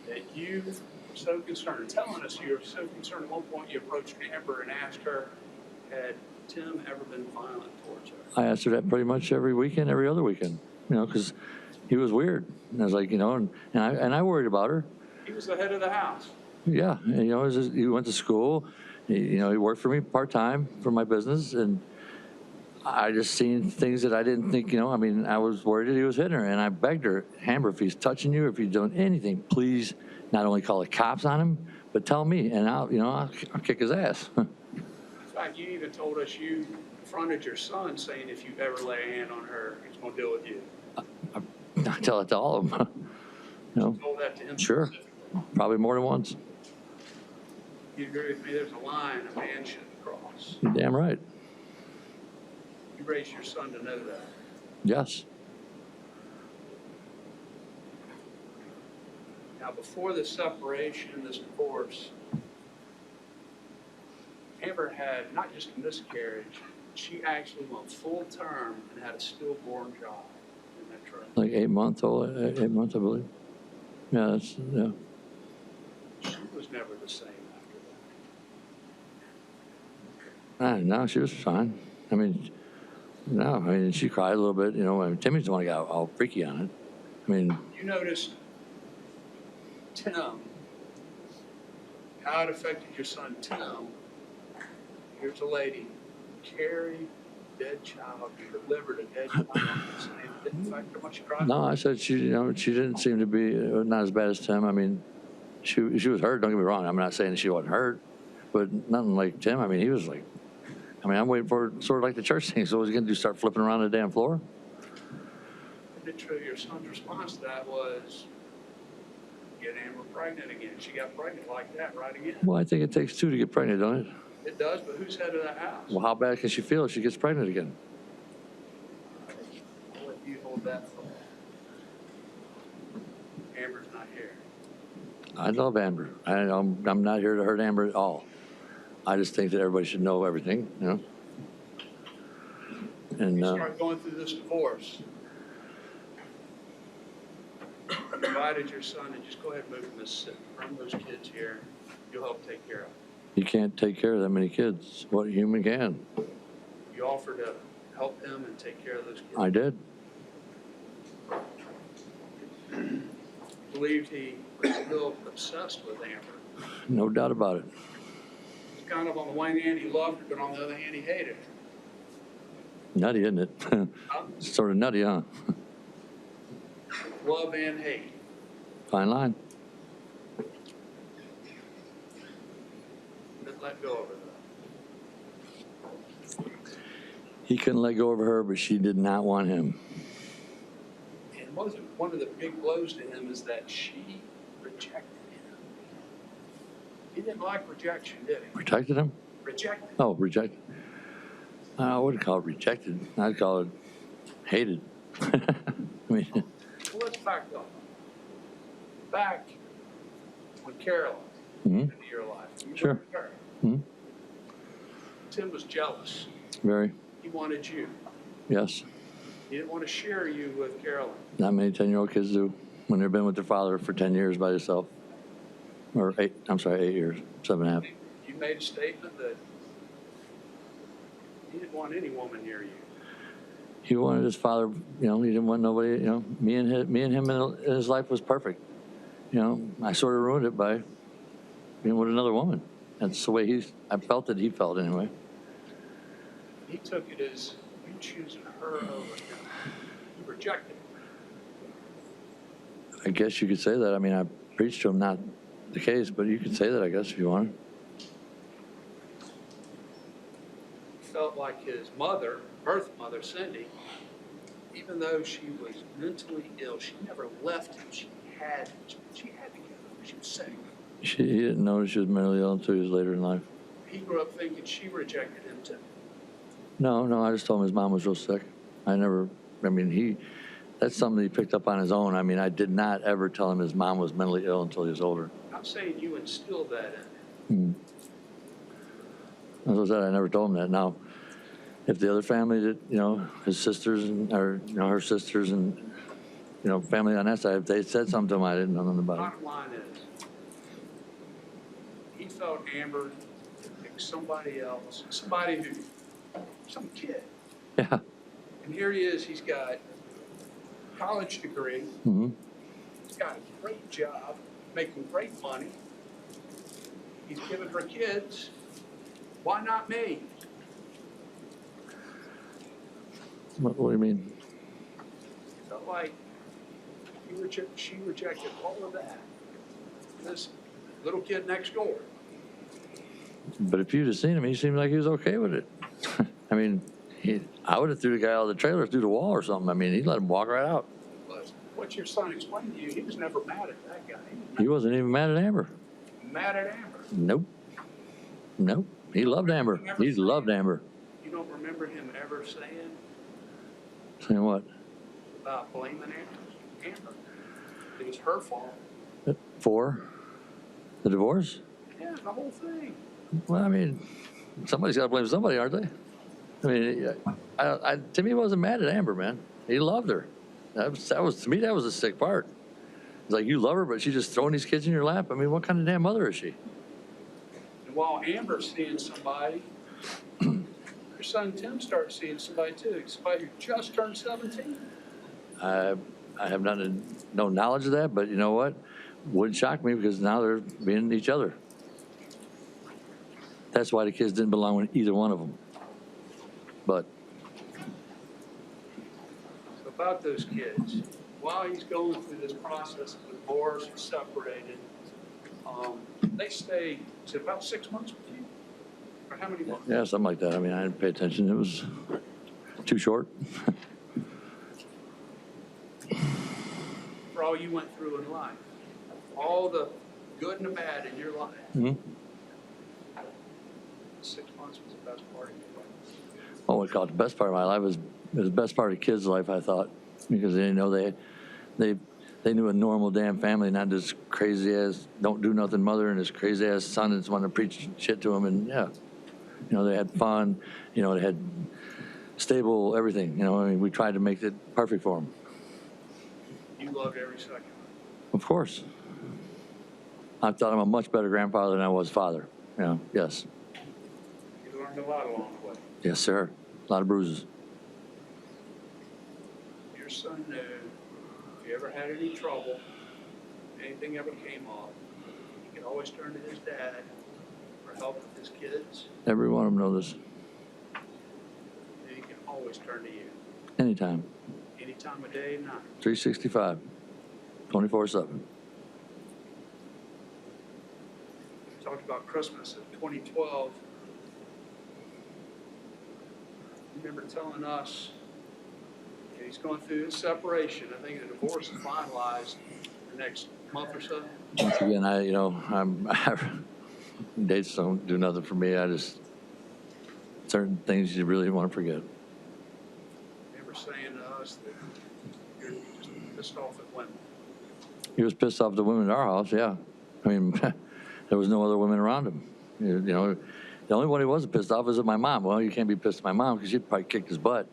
that you were so concerned, telling us you were so concerned at one point you approached Amber and asked her, had Tim ever been violent towards her? I asked her that pretty much every weekend, every other weekend, you know, because he was weird. And I was like, you know, and I worried about her. He was the head of the house. Yeah, and, you know, it was just, he went to school. You know, he worked for me part-time for my business, and I just seen things that I didn't think, you know, I mean, I was worried that he was hitting her, and I begged her, Amber, if he's touching you, if he's doing anything, please not only call the cops on him, but tell me, and I'll kick his ass. In fact, you even told us you confronted your son saying if you ever lay a hand on her, he's going to deal with you. I tell it to all of them. You know, You told that to him sure, specifically. probably more than once. You agree with me? There's a line a man shouldn't cross. You're damn right. You raised your son to know that. Yes. Now, before the separation, this divorce, Amber had not just a miscarriage, she actually went full term and had a stillborn child in that truck. Like 8 months old, 8 months, I believe. Yeah, that's, yeah. She was never the same after that. No, she was fine. I mean, no, I mean, she cried a little bit, you know. I mean, Timmy's the one who got all freaky on it. I mean, You noticed, Tim, how it affected your son, Tim. Here's a lady, carried a dead child, delivered a dead child, and it didn't affect her much. She cried. no, I said she, you know, she didn't seem to be not as bad as Tim. I mean, she was hurt. Don't get me wrong. I'm not saying she wasn't hurt, but nothing like Tim. I mean, he was like, I mean, I'm waiting for sort of like the church thing. So what was he gonna do? Start flipping around the damn floor? Isn't it true your son's response to that was get Amber pregnant again? She got pregnant like that right again. Well, I think it takes two to get pregnant, don't it? It does, but who's head of that house? Well, how bad can she feel if she gets pregnant again? I'll let you hold that thought. Amber's not here. I love Amber. I'm not here to hurt Amber at all. I just think that everybody should know everything, you know. And You start going through this divorce. invited your son and just go ahead and move to Mississippi, bring those kids here, you'll help take care of them. You can't take care of that many kids. What human can? You offered to help him and take care of those kids. I did. Believed he was still obsessed with Amber. No doubt about it. It's kind of on the one hand he loved her, but on the other hand he hated her. Nutty, isn't it? Huh? Sort of nutty, huh? Love and hate. Fine line. Didn't let go of her though. He couldn't let go of her, but she did not want him. And wasn't one of the big blows to him is that she rejected him. He didn't like rejection, did he? Protected him? Rejected. Oh, rejected. I wouldn't call it rejected. I'd call it hated. I mean, Well, let's back up. Back when Carolyn mhm, into your life. You Sure. were with her. mhm, Tim was jealous. very, He wanted you. yes. He didn't want to share you with Carolyn. Not many 10-year-old kids do when they've been with their father for 10 years by themselves. Or 8 years, 7.5. You made a statement that he didn't want any woman near you. He wanted his father, he didn't want nobody, me and him in his life was perfect. I sort of ruined it by being with another woman. That's the way I felt that he felt anyway. He took it as you choosing her over him. You rejected him. I guess you could say that. I mean, I preached to him, not the case, but you could say that, I guess, if you want. Felt like his mother, birth mother, Cindy, even though she was mentally ill, she never left him. She had to get him. She was sick. He didn't know she was mentally ill until he was later in life. He grew up thinking she rejected him too. No, I just told him his mom was real sick. That's something he picked up on his own. I mean, I did not ever tell him his mom was mentally ill until he was older. I'm saying you instilled that in him. As I said, I never told him that. Now, if the other family that, his sisters or her sisters and, family on that side, if they said something to him, I didn't know nothing about it. Bottom line is, he felt Amber like somebody else, some kid. Yeah. And here he is, he's got a college degree, Mm-hmm. he's got a great job, making great money. He's giving her kids. Why not me? What do you mean? Felt like she rejected all of that. This little kid next door. But if you'd have seen him, he seemed like he was okay with it. I mean, I would have threw the guy out of the trailer through the wall or something. I mean, he let him walk right out. But what your son explained to you, he was never mad at that guy. He wasn't even mad at Amber. Mad at Amber. Nope. He loved Amber. He loved Amber. You don't remember him ever saying Saying what? about blaming Amber? It was her fault. For the divorce? Yeah, the whole thing. Well, I mean, somebody's got to blame somebody, aren't they? I mean, Timmy wasn't mad at Amber, man. He loved her. That was to me, that was the sick part. It's like, you love her, but she's just throwing these kids in your lap. I mean, what kind of damn mother is she? And while Amber's seeing somebody, your son Tim starts seeing somebody too. Somebody who just turned 17. I have no knowledge of that, but you know what? Wouldn't shock me because now they're being each other. That's why the kids didn't belong with either one of them. But So about those kids, while he's going through this process of divorce and separated, they stay to about 6 months with you? Or how many months? yeah, something like that. I mean, I didn't pay attention. It was too short. For all you went through in life, all the good and the bad in your life, Mm-hmm. 6 months was the best part of your life. Oh, what called the best part of my life was the best part of kids' life, I thought, because they didn't know they knew a normal damn family, not this crazy ass don't do nothing mother and this crazy ass son that's wanting to preach shit to them. And yeah, they had fun, they had stable everything. I mean, we tried to make it perfect for them. You loved every second. Of course. I thought I'm a much better grandfather than I was father. Yes. You learned a lot along the way. Yes, sir. A lot of bruises. Your son knew if you ever had any trouble, anything ever came up, he could always turn to his dad for help with his kids, Every one of them know this. and he can always turn to you, Anytime. any time of day and night. 365. 24/7. We talked about Christmas in 2012. You remember telling us that he's going through his separation. I think the divorce is finalized the next month or so. Once again, dates don't do nothing for me. Certain things you really want to forget. You remember saying to us that you're just pissed off at women. He was pissed off the women at our house, yeah. I mean, there was no other women around him. The only one he wasn't pissed off is at my mom. Well, you can't be pissed at my mom because she'd probably kicked his butt.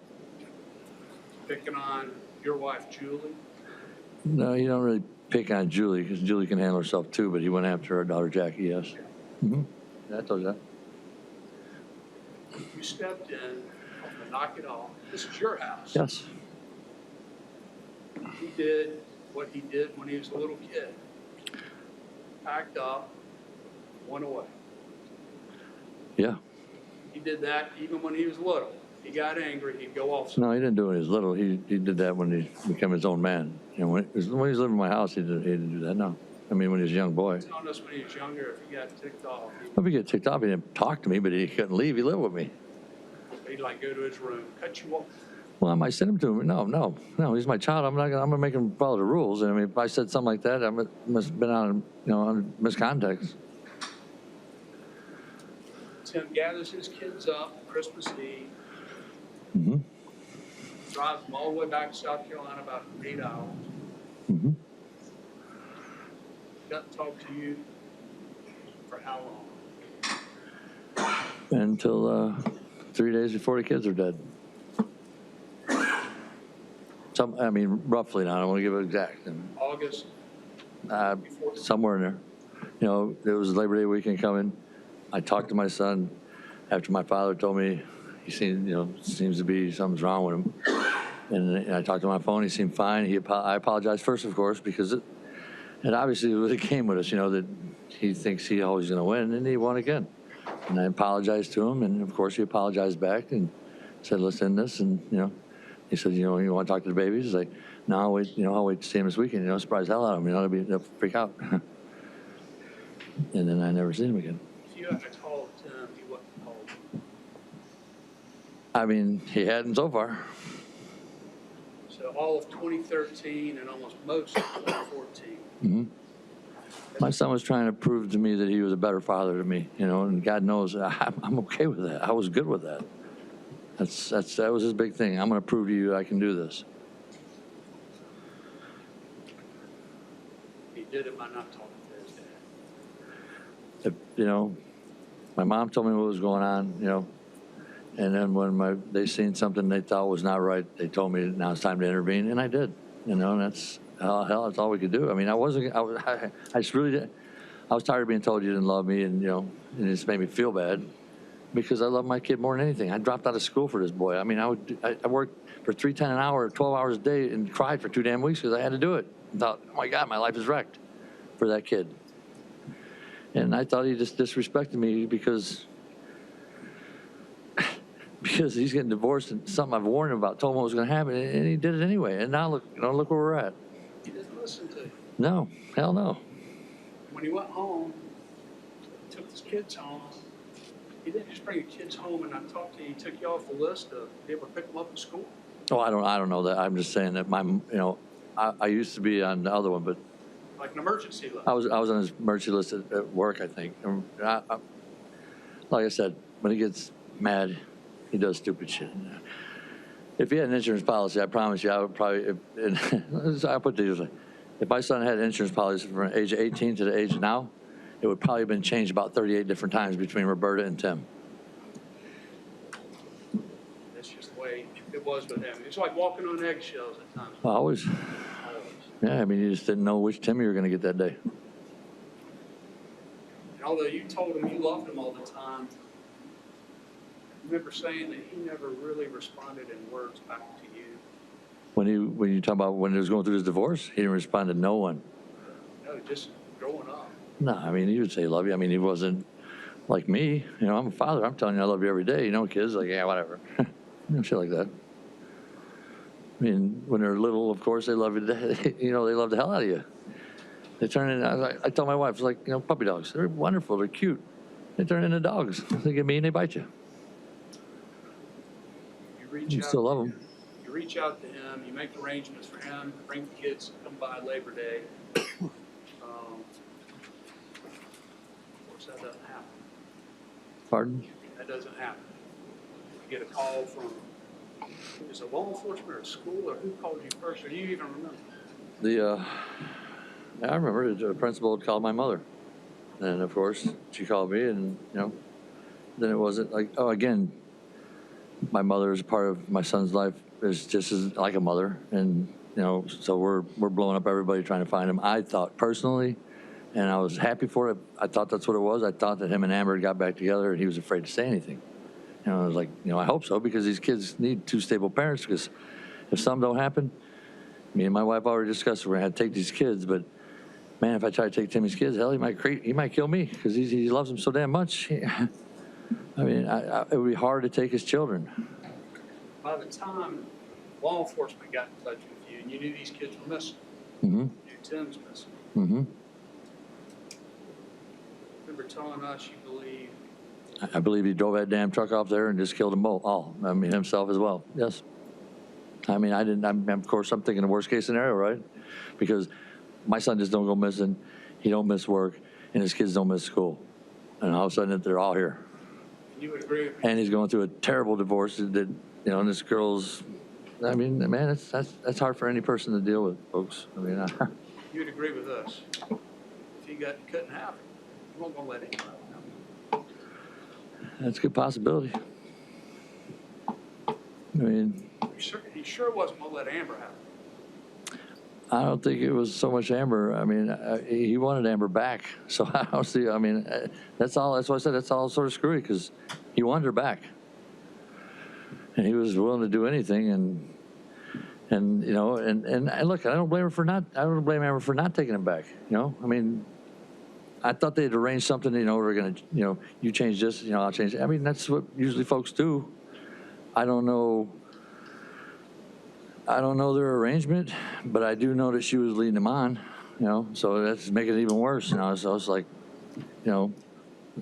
Picking on your wife, Julie. No, you don't really pick on Julie because Julie can handle herself too, but he went after her daughter, Jackie, yes. Mm-hmm. Yeah, I told you that. You stepped in to knock it off. This is your house. Yes. He did what he did when he was a little kid. Packed up, went away. Yeah. He did that even when he was little. He got angry, he'd go off. No, he didn't do it when he was little. He did that when he became his own man. When he was living in my house, he didn't do that, no. I mean, when he was a young boy. He was telling us when he was younger, if he got ticked off, If he get ticked off, he didn't talk to me, but he couldn't leave. He lived with me. he'd like go to his room, cut you off. Well, I might send him to him. No, he's my child. I'm gonna make him follow the rules. And I mean, if I said something like that, I must have been on miscontext. Tim gathers his kids up Christmas Eve, Mm-hmm. drives them all the way back to South Carolina about 8 hours. Mm-hmm. Got to talk to you for how long? Until 3 days before the kids are dead. Roughly now. I don't want to give it exact. August? Somewhere in there. It was Labor Day weekend coming. I talked to my son after my father told me he seems to be something's wrong with him. And I talked to him on the phone. He seemed fine. I apologized first, of course, because it obviously was a game with us, that he thinks he's always going to win, and he won again. And I apologized to him, and of course he apologized back and said, let's end this. And, he said, you want to talk to the babies? He's like, no, I'll wait to see him this weekend. Surprise the hell out of him. They'll freak out. And then I never seen him again. If you had told Tim, he wasn't told. I mean, he hadn't so far. So all of 2013 and almost most of 2014. Mm-hmm. My son was trying to prove to me that he was a better father to me, and God knows I'm okay with that. I was good with that. That was his big thing. I'm going to prove to you I can do this. He did it by not talking to his dad. My mom told me what was going on, and then when they seen something they thought was not right, they told me now it's time to intervene, and I did, and that's that's all we could do. I mean, I just really didn't. I was tired of being told you didn't love me, and and it just made me feel bad because I love my kid more than anything. I dropped out of school for this boy. I mean, I worked for $3.10 an hour, 12 hours a day, and cried for 2 damn weeks because I had to do it. I thought, oh my God, my life is wrecked for that kid. And I thought he just disrespected me because he's getting divorced and something I've warned him about, told him what was going to happen, and he did it anyway. And now look where we're at. He didn't listen to you. No, hell no. When he went home, took his kids home, he didn't just bring your kids home and not talk to you. He took you off the list of be able to pick them up at school. Oh, I don't know that. I'm just saying that I used to be on the other one, but Like an emergency list. I was on his emergency list at work, I think. And like I said, when he gets mad, he does stupid shit. If he had an insurance policy, I promise you, I would probably. I put it this way: if my son had an insurance policy from the age of 18 to the age of now, it would probably have been changed about 38 different times between Roberta and Tim. That's just the way it was with him. It's like walking on eggshells at times. Always. Yeah, I mean, you just didn't know which Tim you were going to get that day. And although you told him you loved him all the time, I remember saying that he never really responded in words back to you. When you talk about when he was going through his divorce, he didn't respond to no one. No, just growing up. No, I mean, he would say love you. I mean, he wasn't like me. You know, I'm a father. I'm telling you I love you every day. You know, kids like, yeah, whatever. You know, shit like that. I mean, when they're little, of course, they love you. You know, they love the hell out of you. They turn into, I tell my wife, it's like, you know, puppy dogs. They're wonderful. They're cute. They turn into dogs. They get mean, they bite you. You reach You out still to love him. them. You reach out to him. You make arrangements for him. Bring the kids to come by Labor Day. Of course, that doesn't happen. Pardon? That doesn't happen. You get a call from, is it law enforcement or school, or who called you first, or do you even remember? I remember the principal had called my mother. And of course, she called me, and, you know, then it wasn't like, oh, again, my mother is a part of my son's life, is just as like a mother. And, you know, so we're blowing up everybody trying to find him. I thought personally, and I was happy for it, I thought that's what it was. I thought that him and Amber got back together, and he was afraid to say anything. You know, I was like, you know, I hope so, because these kids need two stable parents, because if something don't happen, me and my wife already discussed we're going to have to take these kids, but man, if I try to take Timmy's kids, hell, he might kill me, because he loves them so damn much. I mean, it would be hard to take his children. By the time law enforcement got in touch with you and you knew these kids were missing, Mm-hmm. you knew Tim's missing, Mm-hmm. remember telling us you believe I believe he drove that damn truck off there and just killed them both. All. I mean, himself as well. Yes. I mean, of course, I'm thinking the worst case scenario, right? Because my son just don't go missing. He don't miss work, and his kids don't miss school. And all of a sudden, they're all here. you would agree with me. And he's going through a terrible divorce that, you know, and this girl's, I mean, man, that's hard for any person to deal with, folks. I mean, You would agree with us. If he couldn't have it, you weren't going to let him know. that's a good possibility. I mean, He sure wasn't going to let Amber have it. I don't think it was so much Amber. I mean, he wanted Amber back. So I don't see, I mean, that's all, that's why I said that's all sort of screwy, because he wanted her back. And he was willing to do anything, and you know, and look, I don't blame Amber for not taking him back. You know, I mean, I thought they'd arranged something. You know, we're gonna, you know, you change this, you know, I'll change it. I mean, that's what usually folks do. I don't know their arrangement, but I do know that she was leading him on. You know, so that's making it even worse. You know, so I was like, you know,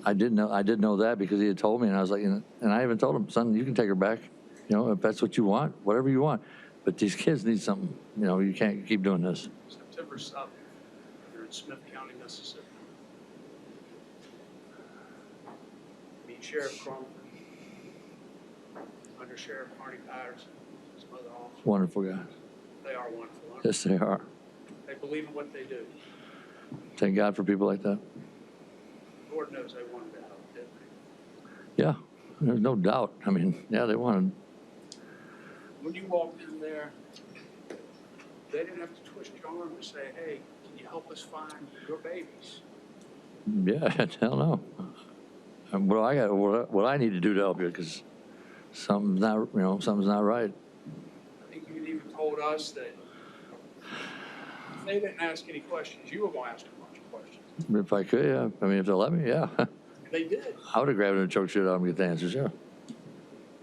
I did know that because he had told me, and I was like, and I even told him, son, you can take her back. You know, if that's what you want, whatever you want. But these kids need something. You know, you can't keep doing this. September 7th, you're in Smith County, Mississippi. Meet Sheriff Crump, Under Sheriff Marty Patterson, some other officers. Wonderful guys. They are wonderful. Aren't Yes, they are. they? They believe in what they do. Thank God for people like that. Lord knows they wanted to help, didn't they? Yeah, there's no doubt. I mean, yeah, they wanted. When you walked in there, they didn't have to twist your arm to say, hey, can you help us find your babies? Yeah, hell no. What I need to do to help you, because something's not right. I think you even told us that if they didn't ask any questions, you were going to ask a bunch of questions. If I could, yeah. I mean, if they'll let me, yeah. And they did. I would have grabbed it and choked shit out of him and get the answers, yeah.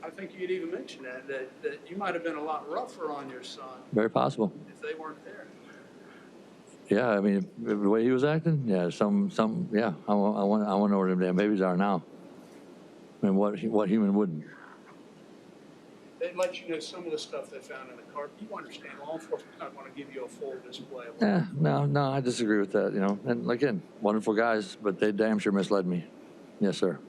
I think you'd even mentioned that you might have been a lot rougher on your son Very possible. if they weren't there. Yeah, I mean, the way he was acting, yeah, yeah. I want to know where them damn babies are now. I mean, what human wouldn't? They'd let you know some of the stuff they found in the car. You understand, law enforcement's not going to give you a full display of Yeah, no, I disagree with that, you know. And again, wonderful guys, but they damn sure misled me. Yes, sir.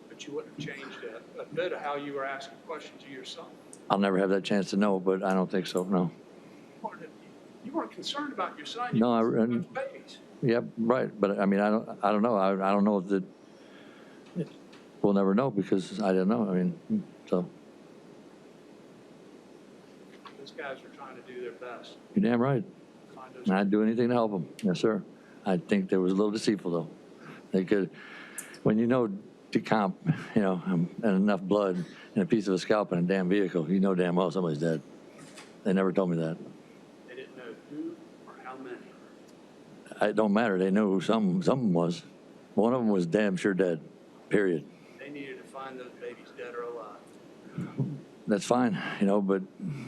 but you wouldn't have changed a bit of how you were asking questions of your son. I'll never have that chance to know, but I don't think so, no. You weren't concerned about your son. No, You were concerned about babies. Yep, right. But I mean, I don't know. I don't know that we'll never know because I didn't know. I mean, so. Those guys are trying to do their best You're damn right. to find those. And I'd do anything to help them. Yes, sir. I think they was a little deceitful, though. They could, when you know decomp, you know, and enough blood and a piece of a scalp in a damn vehicle, you know damn well somebody's dead. They never told me that. They didn't know who or how many. It don't matter. They knew who some was. One of them was damn sure dead, period. They needed to find those babies dead or alive. That's fine, you know, but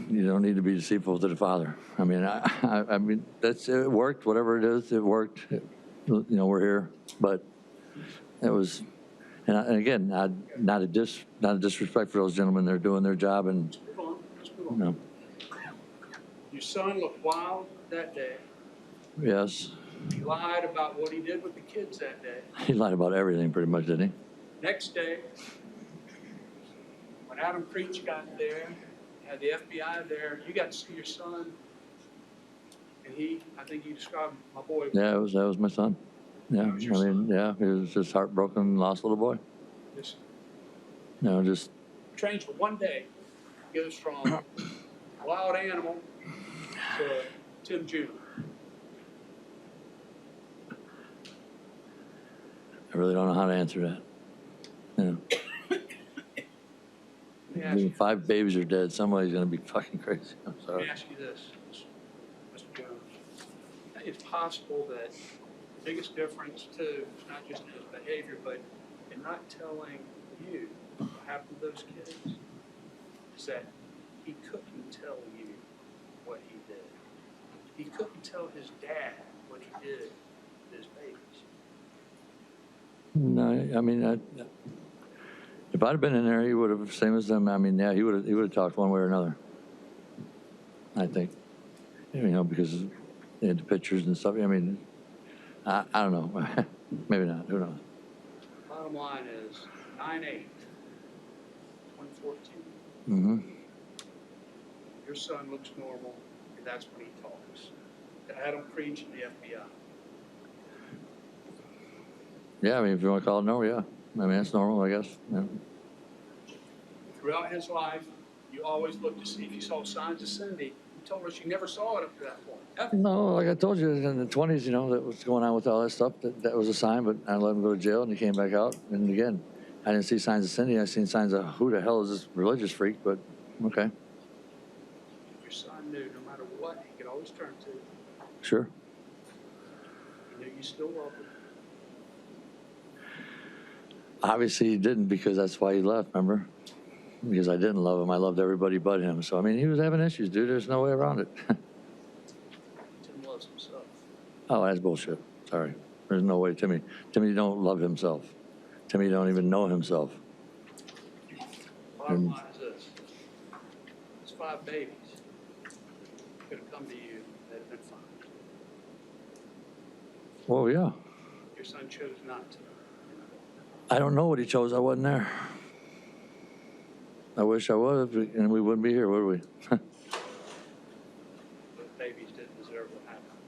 you don't need to be deceitful to the father. I mean, I mean, it worked, whatever it is, it worked. You know, we're here, but it was, and again, not a disrespect for those gentlemen. They're doing their job, and Move on, let's move you on. know, Your son looked wild that day. yes, He lied about what he did with the kids that day. he lied about everything pretty much, didn't Next day, when Adam Creech got there, had the FBI there, you got to see your son. And I think you described my boy. he? Yeah, that was my son. Yeah, That I was your mean, yeah, he was just heartbroken, lost little boy. This You know, just change for one day goes from wild animal to Tim Jr. I really don't know how to answer that. You know, Let me ask you, 5 babies are dead. Somebody's gonna be fucking crazy. I'm let sorry. me ask you this, Mr. Jones. I think it's possible that the biggest difference too is not just in his behavior, but in not telling you what happened to those kids, is that he couldn't tell you what he did. He couldn't tell his dad what he did with his babies. No, I mean, if I'd have been in there, he would have, same as them. I mean, yeah, he would have talked one way or another. I think, you know, because they had the pictures and stuff. I mean, I don't know. Maybe not. Who knows? Bottom line is 9/8, 2014. Mm-hmm. Your son looks normal, and that's when he talks. To Adam Creech and the FBI. Yeah, I mean, if you want to call it normal, yeah. I mean, that's normal, I guess. Yeah. Throughout his life, you always looked to see if you saw signs of Cindy. You told us you never saw it up to that point. Ever. No, like I told you, in the 20s, you know, that was going on with all that stuff. That was a sign, but I let him go to jail, and he came back out. And again, I didn't see signs of Cindy. I seen signs of who the hell is this religious freak, but okay, Your son knew no matter what, he could always turn to. sure. He knew you still loved him. Obviously, he didn't, because that's why he left, remember? Because I didn't love him. I loved everybody but him. So, I mean, he was having issues, dude. There's no way around it. Tim loves himself. Oh, that's bullshit. Sorry. There's no way Timmy don't love himself. Timmy don't even know himself. Bottom line is this. Those 5 babies could have come to you, they'd have been fine. Well, yeah. Your son chose not to. I don't know what he chose. I wasn't there. I wish I was, and we wouldn't be here, would we? Those babies didn't deserve what happened.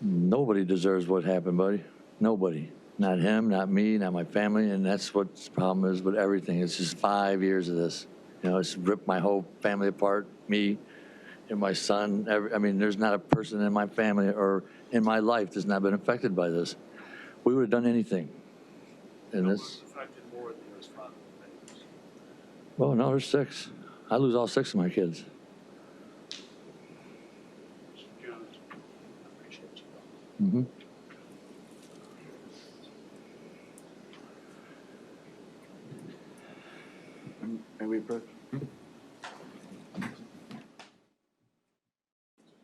Nobody deserves what happened, buddy. Nobody. Not him, not me, not my family, and that's what the problem is with everything. It's just 5 years of this. You know, it's ripped my whole family apart, me and my son. I mean, there's not a person in my family or in my life that's not been affected by this. We would have done anything. And No this, one's affected more than those 5 babies. well, no, there's 6. I lose all 6 of my kids. Mr. Jones, I appreciate you. Mm-hmm. May we approach? The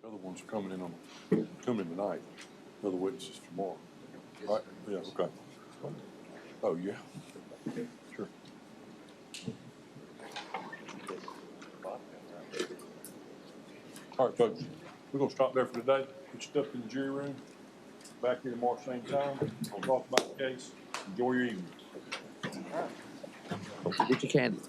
other ones are coming in tonight. The other witnesses tomorrow. Right? Yeah, okay. Oh, yeah. Sure. All right, folks, we're gonna stop there for today. Get stuff in the jury room. Back here tomorrow, same time. We'll talk about the case. Enjoy your evening. Get your candy.